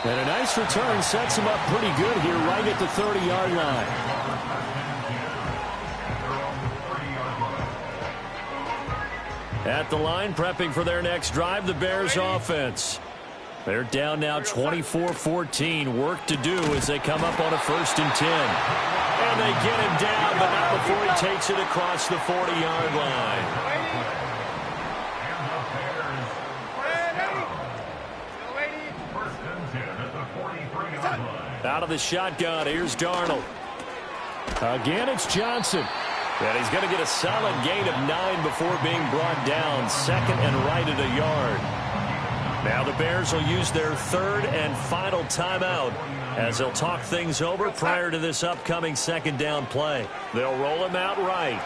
And a nice return sets him up pretty good here right at the 30-yard line. At the line, prepping for their next drive, the Bears offense. They're down now 24-14. Work to do as they come up on a 1st and 10. And they get him down, but not before he takes it across the 40-yard line. Out of the shotgun, here's Darnold. Again, it's Johnson. And he's going to get a solid gain of 9 before being brought down. 2nd and right at a yard. Now the Bears will use their 3rd and final timeout as they'll talk things over prior to this upcoming 2nd down play. They'll roll him out right.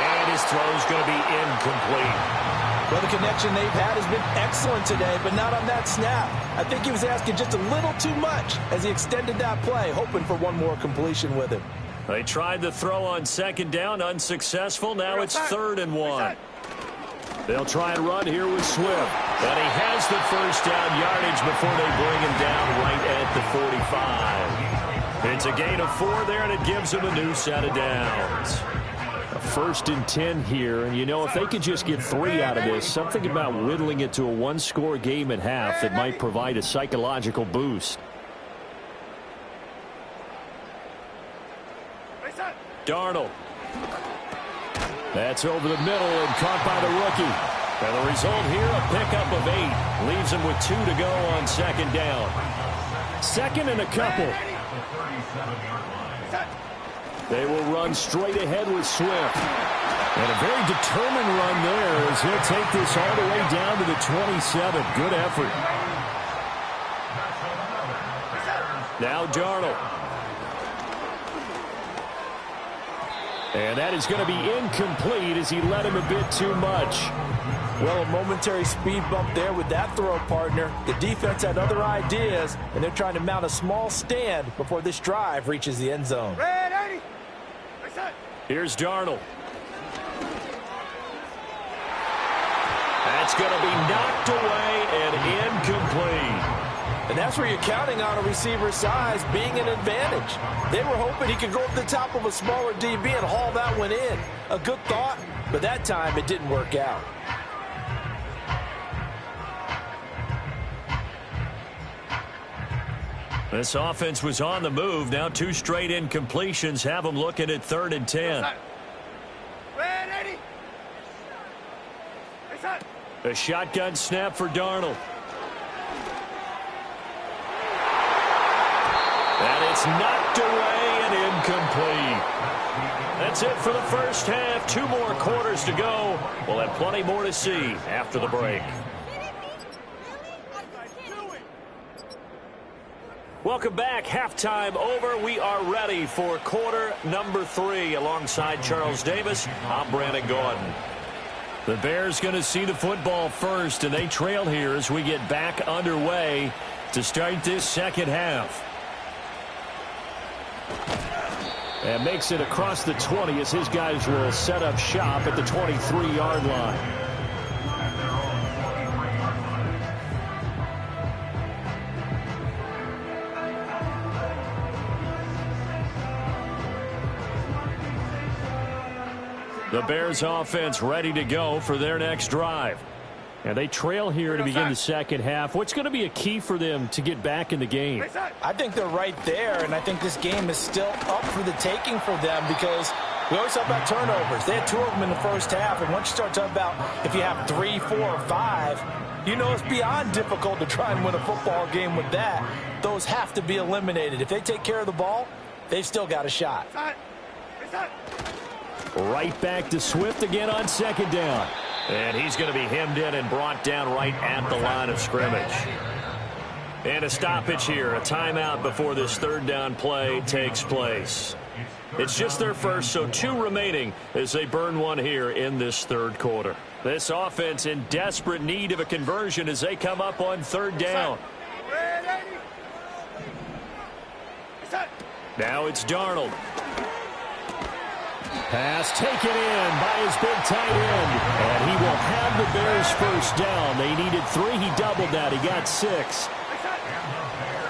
And his throw's going to be incomplete. Well, the connection they've had has been excellent today, but not on that snap. I think he was asking just a little too much as he extended that play, hoping for one more completion with him. They tried the throw on 2nd down, unsuccessful. Now it's 3rd and 1. They'll try and run here with Swift. And he has the first down yardage before they bring him down right at the 45. It's a gain of 4 there, and it gives him a new set of downs. A 1st and 10 here, and you know, if they could just get 3 out of this, something about whittling it to a 1-score game at half that might provide a psychological boost. Darnold. That's over the middle and caught by the rookie. And the result here, a pickup of 8. Leaves him with 2 to go on 2nd down. 2nd and a couple. They will run straight ahead with Swift. And a very determined run there as he'll take this all the way down to the 27. Good effort. Now Darnold. And that is going to be incomplete as he led him a bit too much. Well, a momentary speed bump there with that throw, partner. The defense had other ideas, and they're trying to mount a small stand before this drive reaches the end zone. Here's Darnold. That's going to be knocked away and incomplete. And that's where you're counting on a receiver's size being an advantage. They were hoping he could go up the top of a smaller DB and haul that one in. A good thought, but that time it didn't work out. This offense was on the move. Now 2 straight incompletions have them looking at 3rd and 10. A shotgun snap for Darnold. And it's knocked away and incomplete. That's it for the first half. 2 more quarters to go. We'll have plenty more to see after the break. Welcome back. Halftime over. We are ready for quarter number 3. Alongside Charles Davis, I'm Brandon Gordon. The Bears going to see the football first, and they trail here as we get back underway to start this second half. And makes it across the 20 as his guys will set up shop at the 23-yard line. The Bears offense ready to go for their next drive. And they trail here to begin the second half. What's going to be a key for them to get back in the game? I think they're right there, and I think this game is still up for the taking for them because we always talk about turnovers. They had 2 of them in the first half, and once you start talking about if you have 3, 4, or 5, you know it's beyond difficult to try and win a football game with that. Those have to be eliminated. If they take care of the ball, they've still got a shot. Right back to Swift again on second down. And he's going to be hemmed in and brought down right at the line of scrimmage. And a stoppage here, a timeout before this third down play takes place. It's just their first, so 2 remaining as they burn 1 here in this third quarter. This offense in desperate need of a conversion as they come up on third down. Now it's Darnold. Pass taken in by his big tight end. And he will have the Bears first down. They needed 3. He doubled that. He got 6.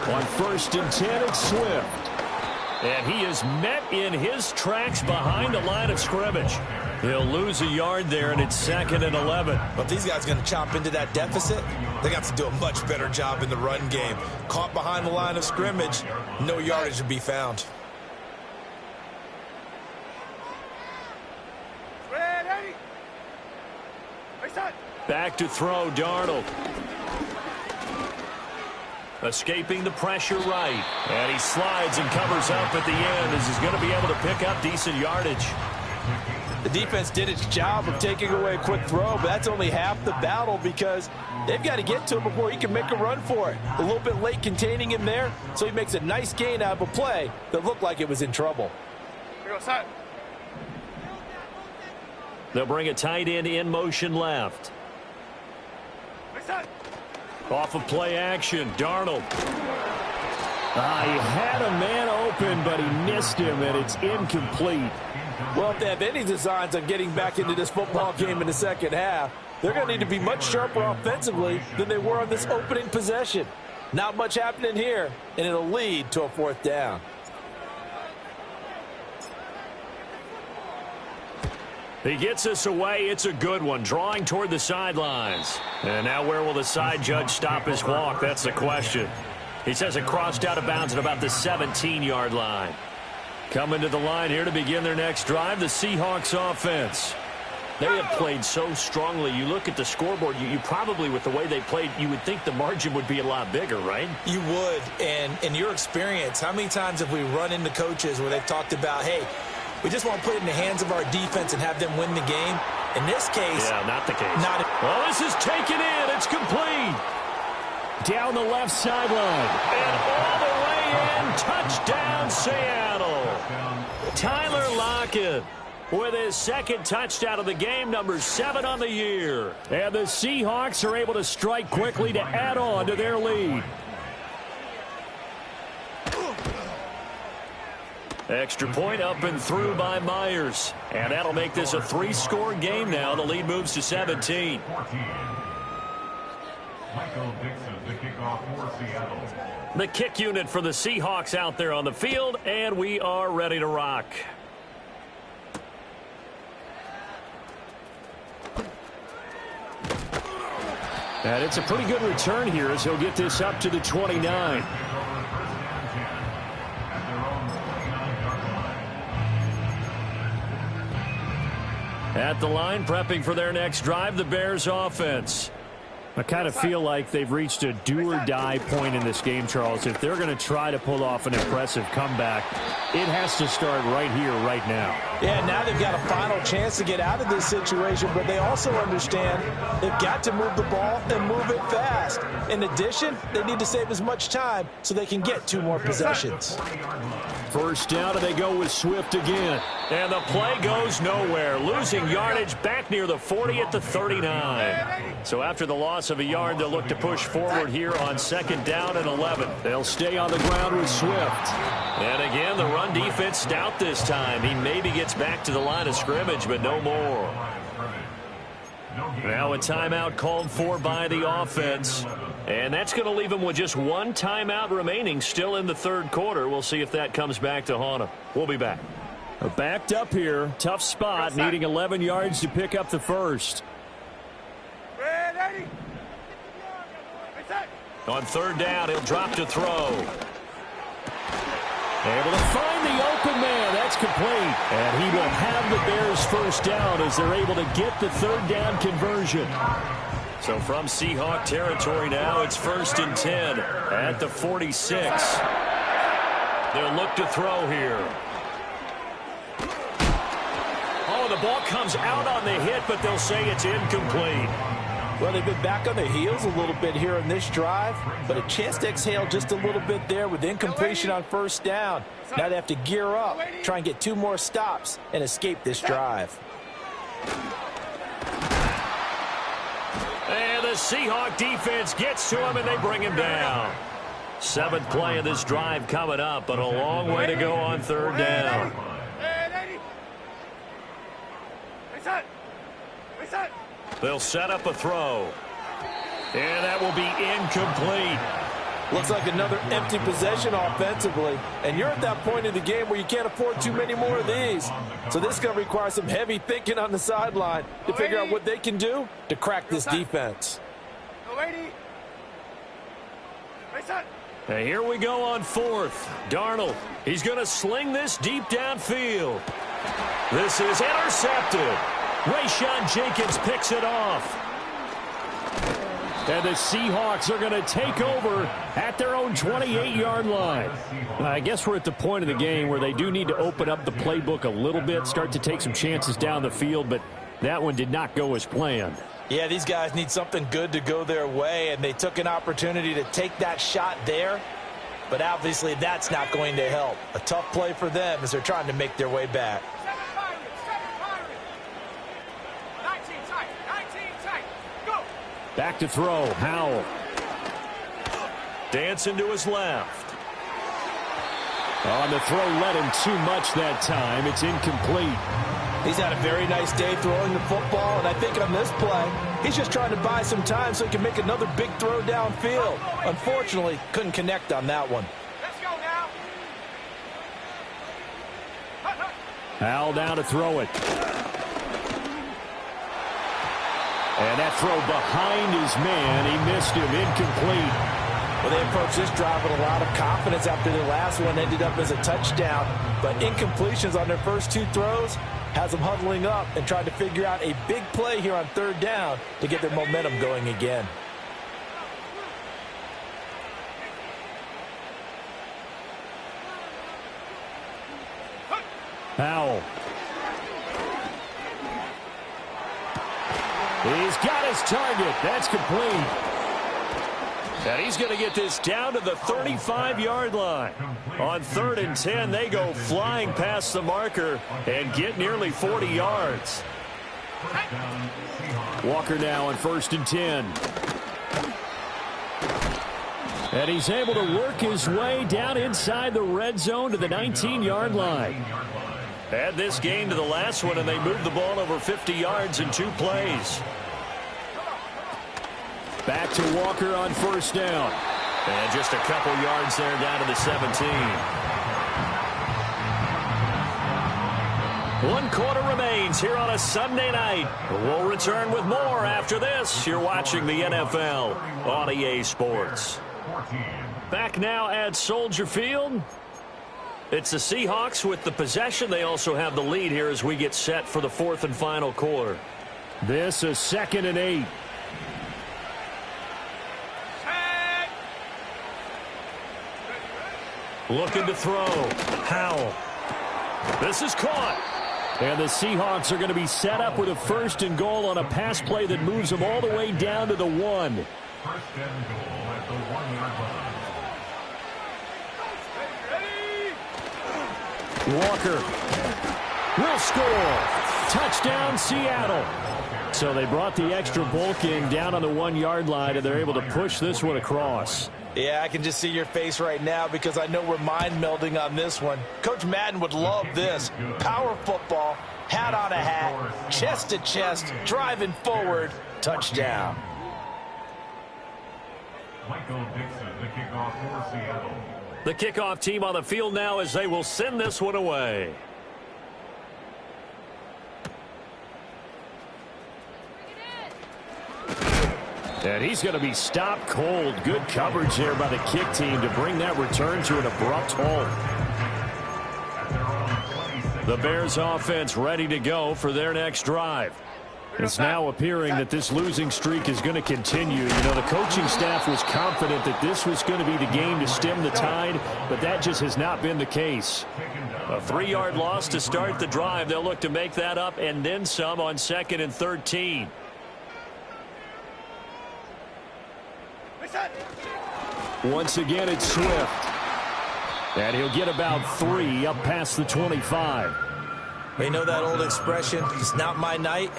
On 1st and 10, it's Swift. And he is met in his tracks behind the line of scrimmage. He'll lose a yard there, and it's 2nd and 11. But these guys are going to chop into that deficit. They got to do a much better job in the run game. Caught behind the line of scrimmage, no yardage to be found. Back to throw, Darnold. Escaping the pressure right. And he slides and covers up at the end as he's going to be able to pick up decent yardage. The defense did its job of taking away a quick throw, but that's only half the battle because they've got to get to him before he can make a run for it. A little bit late containing him there, so he makes a nice gain out of a play that looked like it was in trouble. They'll bring a tight end in motion left. Off of play action, Darnold. He had a man open, but he missed him, and it's incomplete. Well, if they have any designs on getting back into this football game in the second half, they're going to need to be much sharper offensively than they were on this opening possession. Not much happening here, and it'll lead to a 4th down. He gets us away. It's a good one. Drawing toward the sidelines. And now where will the side judge stop his walk? That's the question. He says it crossed out of bounds at about the 17-yard line. Coming to the line here to begin their next drive, the Seahawks offense. They have played so strongly. You look at the scoreboard, you probably, with the way they played, you would think the margin would be a lot bigger, right? You would. And in your experience, how many times have we run into coaches where they've talked about, hey, we just want to put it in the hands of our defense and have them win the game? In this case, yeah, not the case. Well, this is taken in. It's complete. Down the left sideline. And all the way in. Touchdown, Seattle. Tyler Lockett with his 2nd touchdown of the game, number 7 on the year. And the Seahawks are able to strike quickly to add on to their lead. Extra point up and through by Myers. And that'll make this a 3-score game now. The lead moves to 17. The kick unit for the Seahawks out there on the field, and we are ready to rock. And it's a pretty good return here as he'll get this up to the 29. At the line, prepping for their next drive, the Bears offense. I kind of feel like they've reached a do-or-die point in this game, Charles. If they're going to try to pull off an impressive comeback, it has to start right here, right now. Yeah, now they've got a final chance to get out of this situation, but they also understand they've got to move the ball and move it fast. In addition, they need to save as much time so they can get 2 more possessions. First down, and they go with Swift again. And the play goes nowhere. Losing yardage back near the 40 at the 39. So after the loss of a yard, they'll look to push forward here on 2nd down and 11. They'll stay on the ground with Swift. And again, the run defense stout this time. He maybe gets back to the line of scrimmage, but no more. Now a timeout called for by the offense. And that's going to leave him with just 1 timeout remaining still in the third quarter. We'll see if that comes back to haunt him. We'll be back. Backed up here. Tough spot, needing 11 yards to pick up the first. On third down, he'll drop to throw. Able to find the open man. That's complete. And he will have the Bears first down as they're able to get the third down conversion. So from Seahawk territory now, it's 1st and 10 at the 46. They'll look to throw here. Oh, the ball comes out on the hit, but they'll say it's incomplete. Well, they've been back on their heels a little bit here in this drive, but a chance to exhale just a little bit there with incompletion on first down. Now they have to gear up, try and get 2 more stops, and escape this drive. And the Seahawk defense gets to him, and they bring him down. 7th play of this drive coming up, but a long way to go on third down. They'll set up a throw. And that will be incomplete. Looks like another empty possession offensively. And you're at that point in the game where you can't afford too many more of these. So this is going to require some heavy thinking on the sideline to figure out what they can do to crack this defense. And here we go on 4th. Darnold, he's going to sling this deep downfield. This is intercepted. Rayshon Jenkins picks it off. And the Seahawks are going to take over at their own 28-yard line. I guess we're at the point of the game where they do need to open up the playbook a little bit, start to take some chances down the field, but that one did not go as planned. Yeah, these guys need something good to go their way, and they took an opportunity to take that shot there, but obviously that's not going to help. A tough play for them as they're trying to make their way back. Back to throw, Howell. Dancing to his left. On the throw, led him too much that time. It's incomplete. He's had a very nice day throwing the football, and I think on this play, he's just trying to buy some time so he can make another big throw downfield. Unfortunately, couldn't connect on that one. Let's go now. Howell down to throw it. And that throw behind his man. He missed him. Incomplete. Well, they approached this drive with a lot of confidence after their last one ended up as a touchdown. But incompletions on their first 2 throws has them huddling up and trying to figure out a big play here on third down to get their momentum going again. Howell. He's got his target. That's complete. And he's going to get this down to the 35-yard line. On 3rd and 10, they go flying past the marker and get nearly 40 yards. Walker now on 1st and 10. And he's able to work his way down inside the red zone to the 19-yard line. Add this game to the last one, and they moved the ball over 50 yards in 2 plays. Back to Walker on 1st down. And just a couple yards there down to the 17. 1 quarter remains here on a Sunday night. We'll return with more after this. You're watching the NFL on EA Sports. Back now at Soldier Field. It's the Seahawks with the possession. They also have the lead here as we get set for the 4th and final quarter. This is 2nd and 8. Looking to throw. Howell. This is caught. And the Seahawks are going to be set up with a 1st and goal on a pass play that moves them all the way down to the 1. 1st and goal at the 1-yard line. Walker will score. Touchdown, Seattle. So they brought the extra bulking down on the 1-yard line, and they're able to push this one across. Yeah, I can just see your face right now because I know we're mind melding on this one. Coach Madden would love this. Power football, hat on a hat, chest to chest, driving forward, touchdown. Michael Dixon, the kickoff for Seattle. The kickoff team on the field now as they will send this one away. And he's going to be stopped cold. Good coverage there by the kick team to bring that return to an abrupt halt. The Bears offense ready to go for their next drive. It's now appearing that this losing streak is going to continue. You know, the coaching staff was confident that this was going to be the game to stem the tide, but that just has not been the case. A 3-yard loss to start the drive. They'll look to make that up and then some on 2nd and 13. Once again, it's Swift. And he'll get about 3 up past the 25. You know that old expression, it's not my night?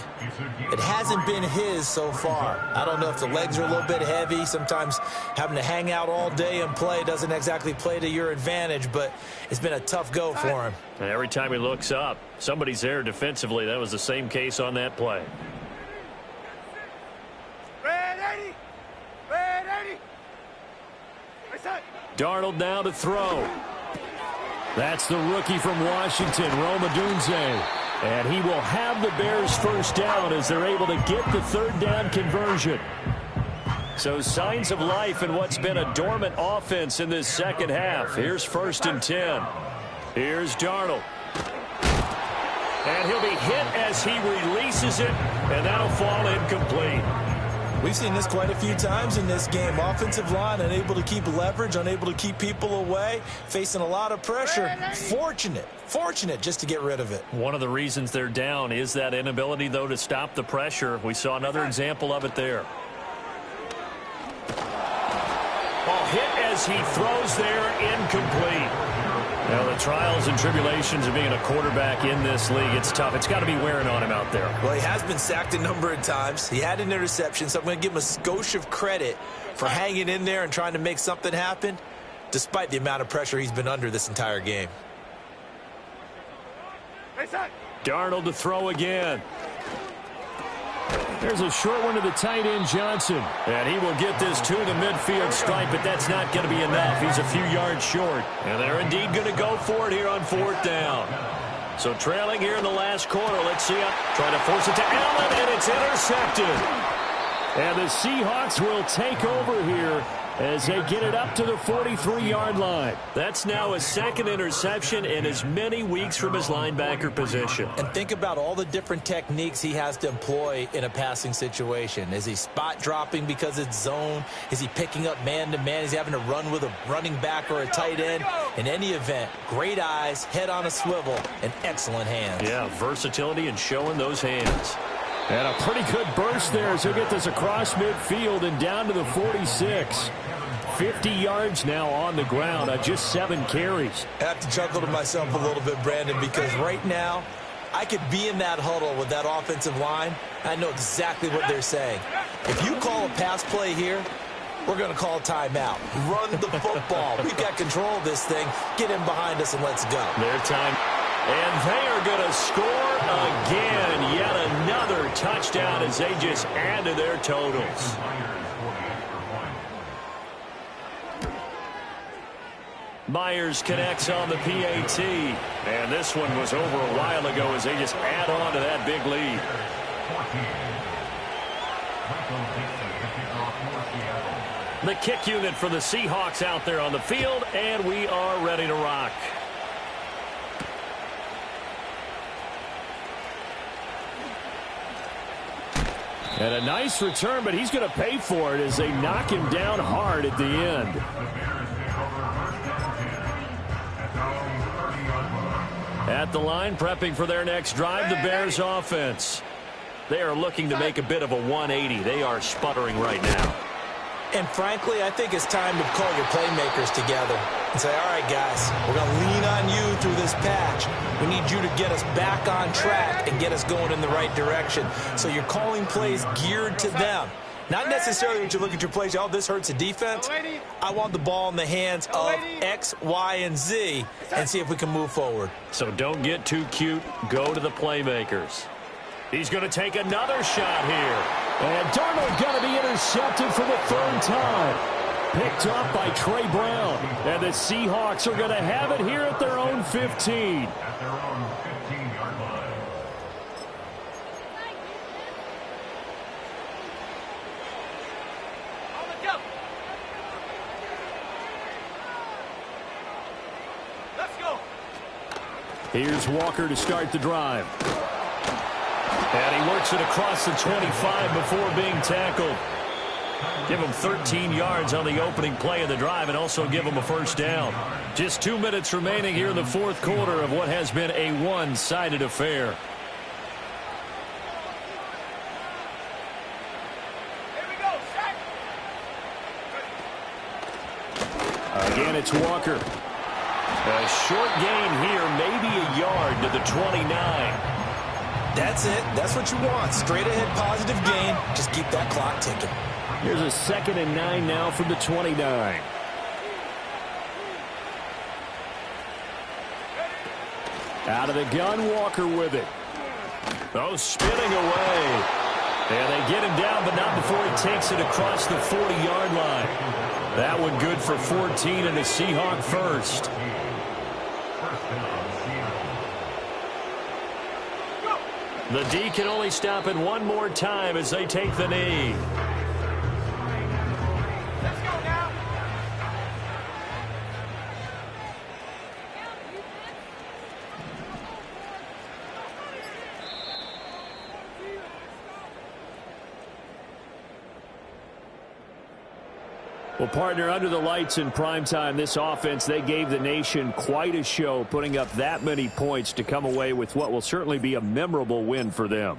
It hasn't been his so far. I don't know if the legs are a little bit heavy. Sometimes having to hang out all day and play doesn't exactly play to your advantage, but it's been a tough go for him. And every time he looks up, somebody's there defensively. That was the same case on that play. Red 80! Red 80! Darnold now to throw. That's the rookie from Washington, Rome Odunze. And he will have the Bears first down as they're able to get the 3rd down conversion. So signs of life in what's been a dormant offense in this second half. Here's 1st and 10. Here's Darnold. And he'll be hit as he releases it, and that'll fall incomplete. We've seen this quite a few times in this game. Offensive line unable to keep leverage, unable to keep people away, facing a lot of pressure. Fortunate just to get rid of it. One of the reasons they're down is that inability, though, to stop the pressure. We saw another example of it there. Ball hit as he throws there, incomplete. Well, the trials and tribulations of being a quarterback in this league, it's tough. It's got to be wearing on him out there. Well, he has been sacked a number of times. He had an interception, so I'm going to give him a skosh of credit for hanging in there and trying to make something happen, despite the amount of pressure he's been under this entire game. Darnold to throw again. There's a short one to the tight end, Johnson. And he will get this to the midfield stripe, but that's not going to be enough. He's a few yards short. And they're indeed going to go for it here on 4th down. So trailing here in the last quarter. Let's see it. Trying to force it to Allen, and it's intercepted. And the Seahawks will take over here as they get it up to the 43-yard line. That's now his 2nd interception in as many weeks from his linebacker position. And think about all the different techniques he has to employ in a passing situation. Is he spot dropping because it's zone? Is he picking up man-to-man? Is he having to run with a running back or a tight end? In any event, great eyes, head on a swivel, and excellent hands. Yeah, versatility and showing those hands. And a pretty good burst there as he'll get this across midfield and down to the 46. 50 yards now on the ground on just 7 carries. I have to chuckle to myself a little bit, Brandon, because right now I could be in that huddle with that offensive line. I know exactly what they're saying. If you call a pass play here, we're going to call timeout. Run the football. We've got control of this thing. Get in behind us and let's go. Their time. And they are going to score again. Yet another touchdown as they just add to their totals. Myers connects on the PAT. And this one was over a while ago as they just add on to that big lead. The kick unit for the Seahawks out there on the field, and we are ready to rock. And a nice return, but he's going to pay for it as they knock him down hard at the end. At the line, prepping for their next drive, the Bears offense. They are looking to make a bit of a 180. They are sputtering right now. And frankly, I think it's time to call your playmakers together and say, all right, guys, we're going to lean on you through this patch. We need you to get us back on track and get us going in the right direction. So you're calling plays geared to them. Not necessarily when you look at your plays, oh, this hurts the defense. I want the ball in the hands of X, Y, and Z and see if we can move forward. So don't get too cute. Go to the playmakers. He's going to take another shot here. And Darnold going to be intercepted for the 3rd time. Picked up by Trey Brown. And the Seahawks are going to have it here at their own 15. At their own 15-yard line. Here's Walker to start the drive. And he works it across the 25 before being tackled. Give him 13 yards on the opening play of the drive and also give him a first down. Just 2 minutes remaining here in the fourth quarter of what has been a one-sided affair. Again, it's Walker. A short gain here, maybe a yard to the 29. That's it. That's what you want. Straight ahead positive gain. Just keep that clock ticking. Here's a 2nd and 9 now from the 29. Out of the gun, Walker with it. Oh, spinning away. And they get him down, but not before he takes it across the 40-yard line. That one good for 14 and a Seahawk first. The D can only stop it one more time as they take the knee. Well, partner, under the lights in primetime, this offense, they gave the nation quite a show, putting up that many points to come away with what will certainly be a memorable win for them.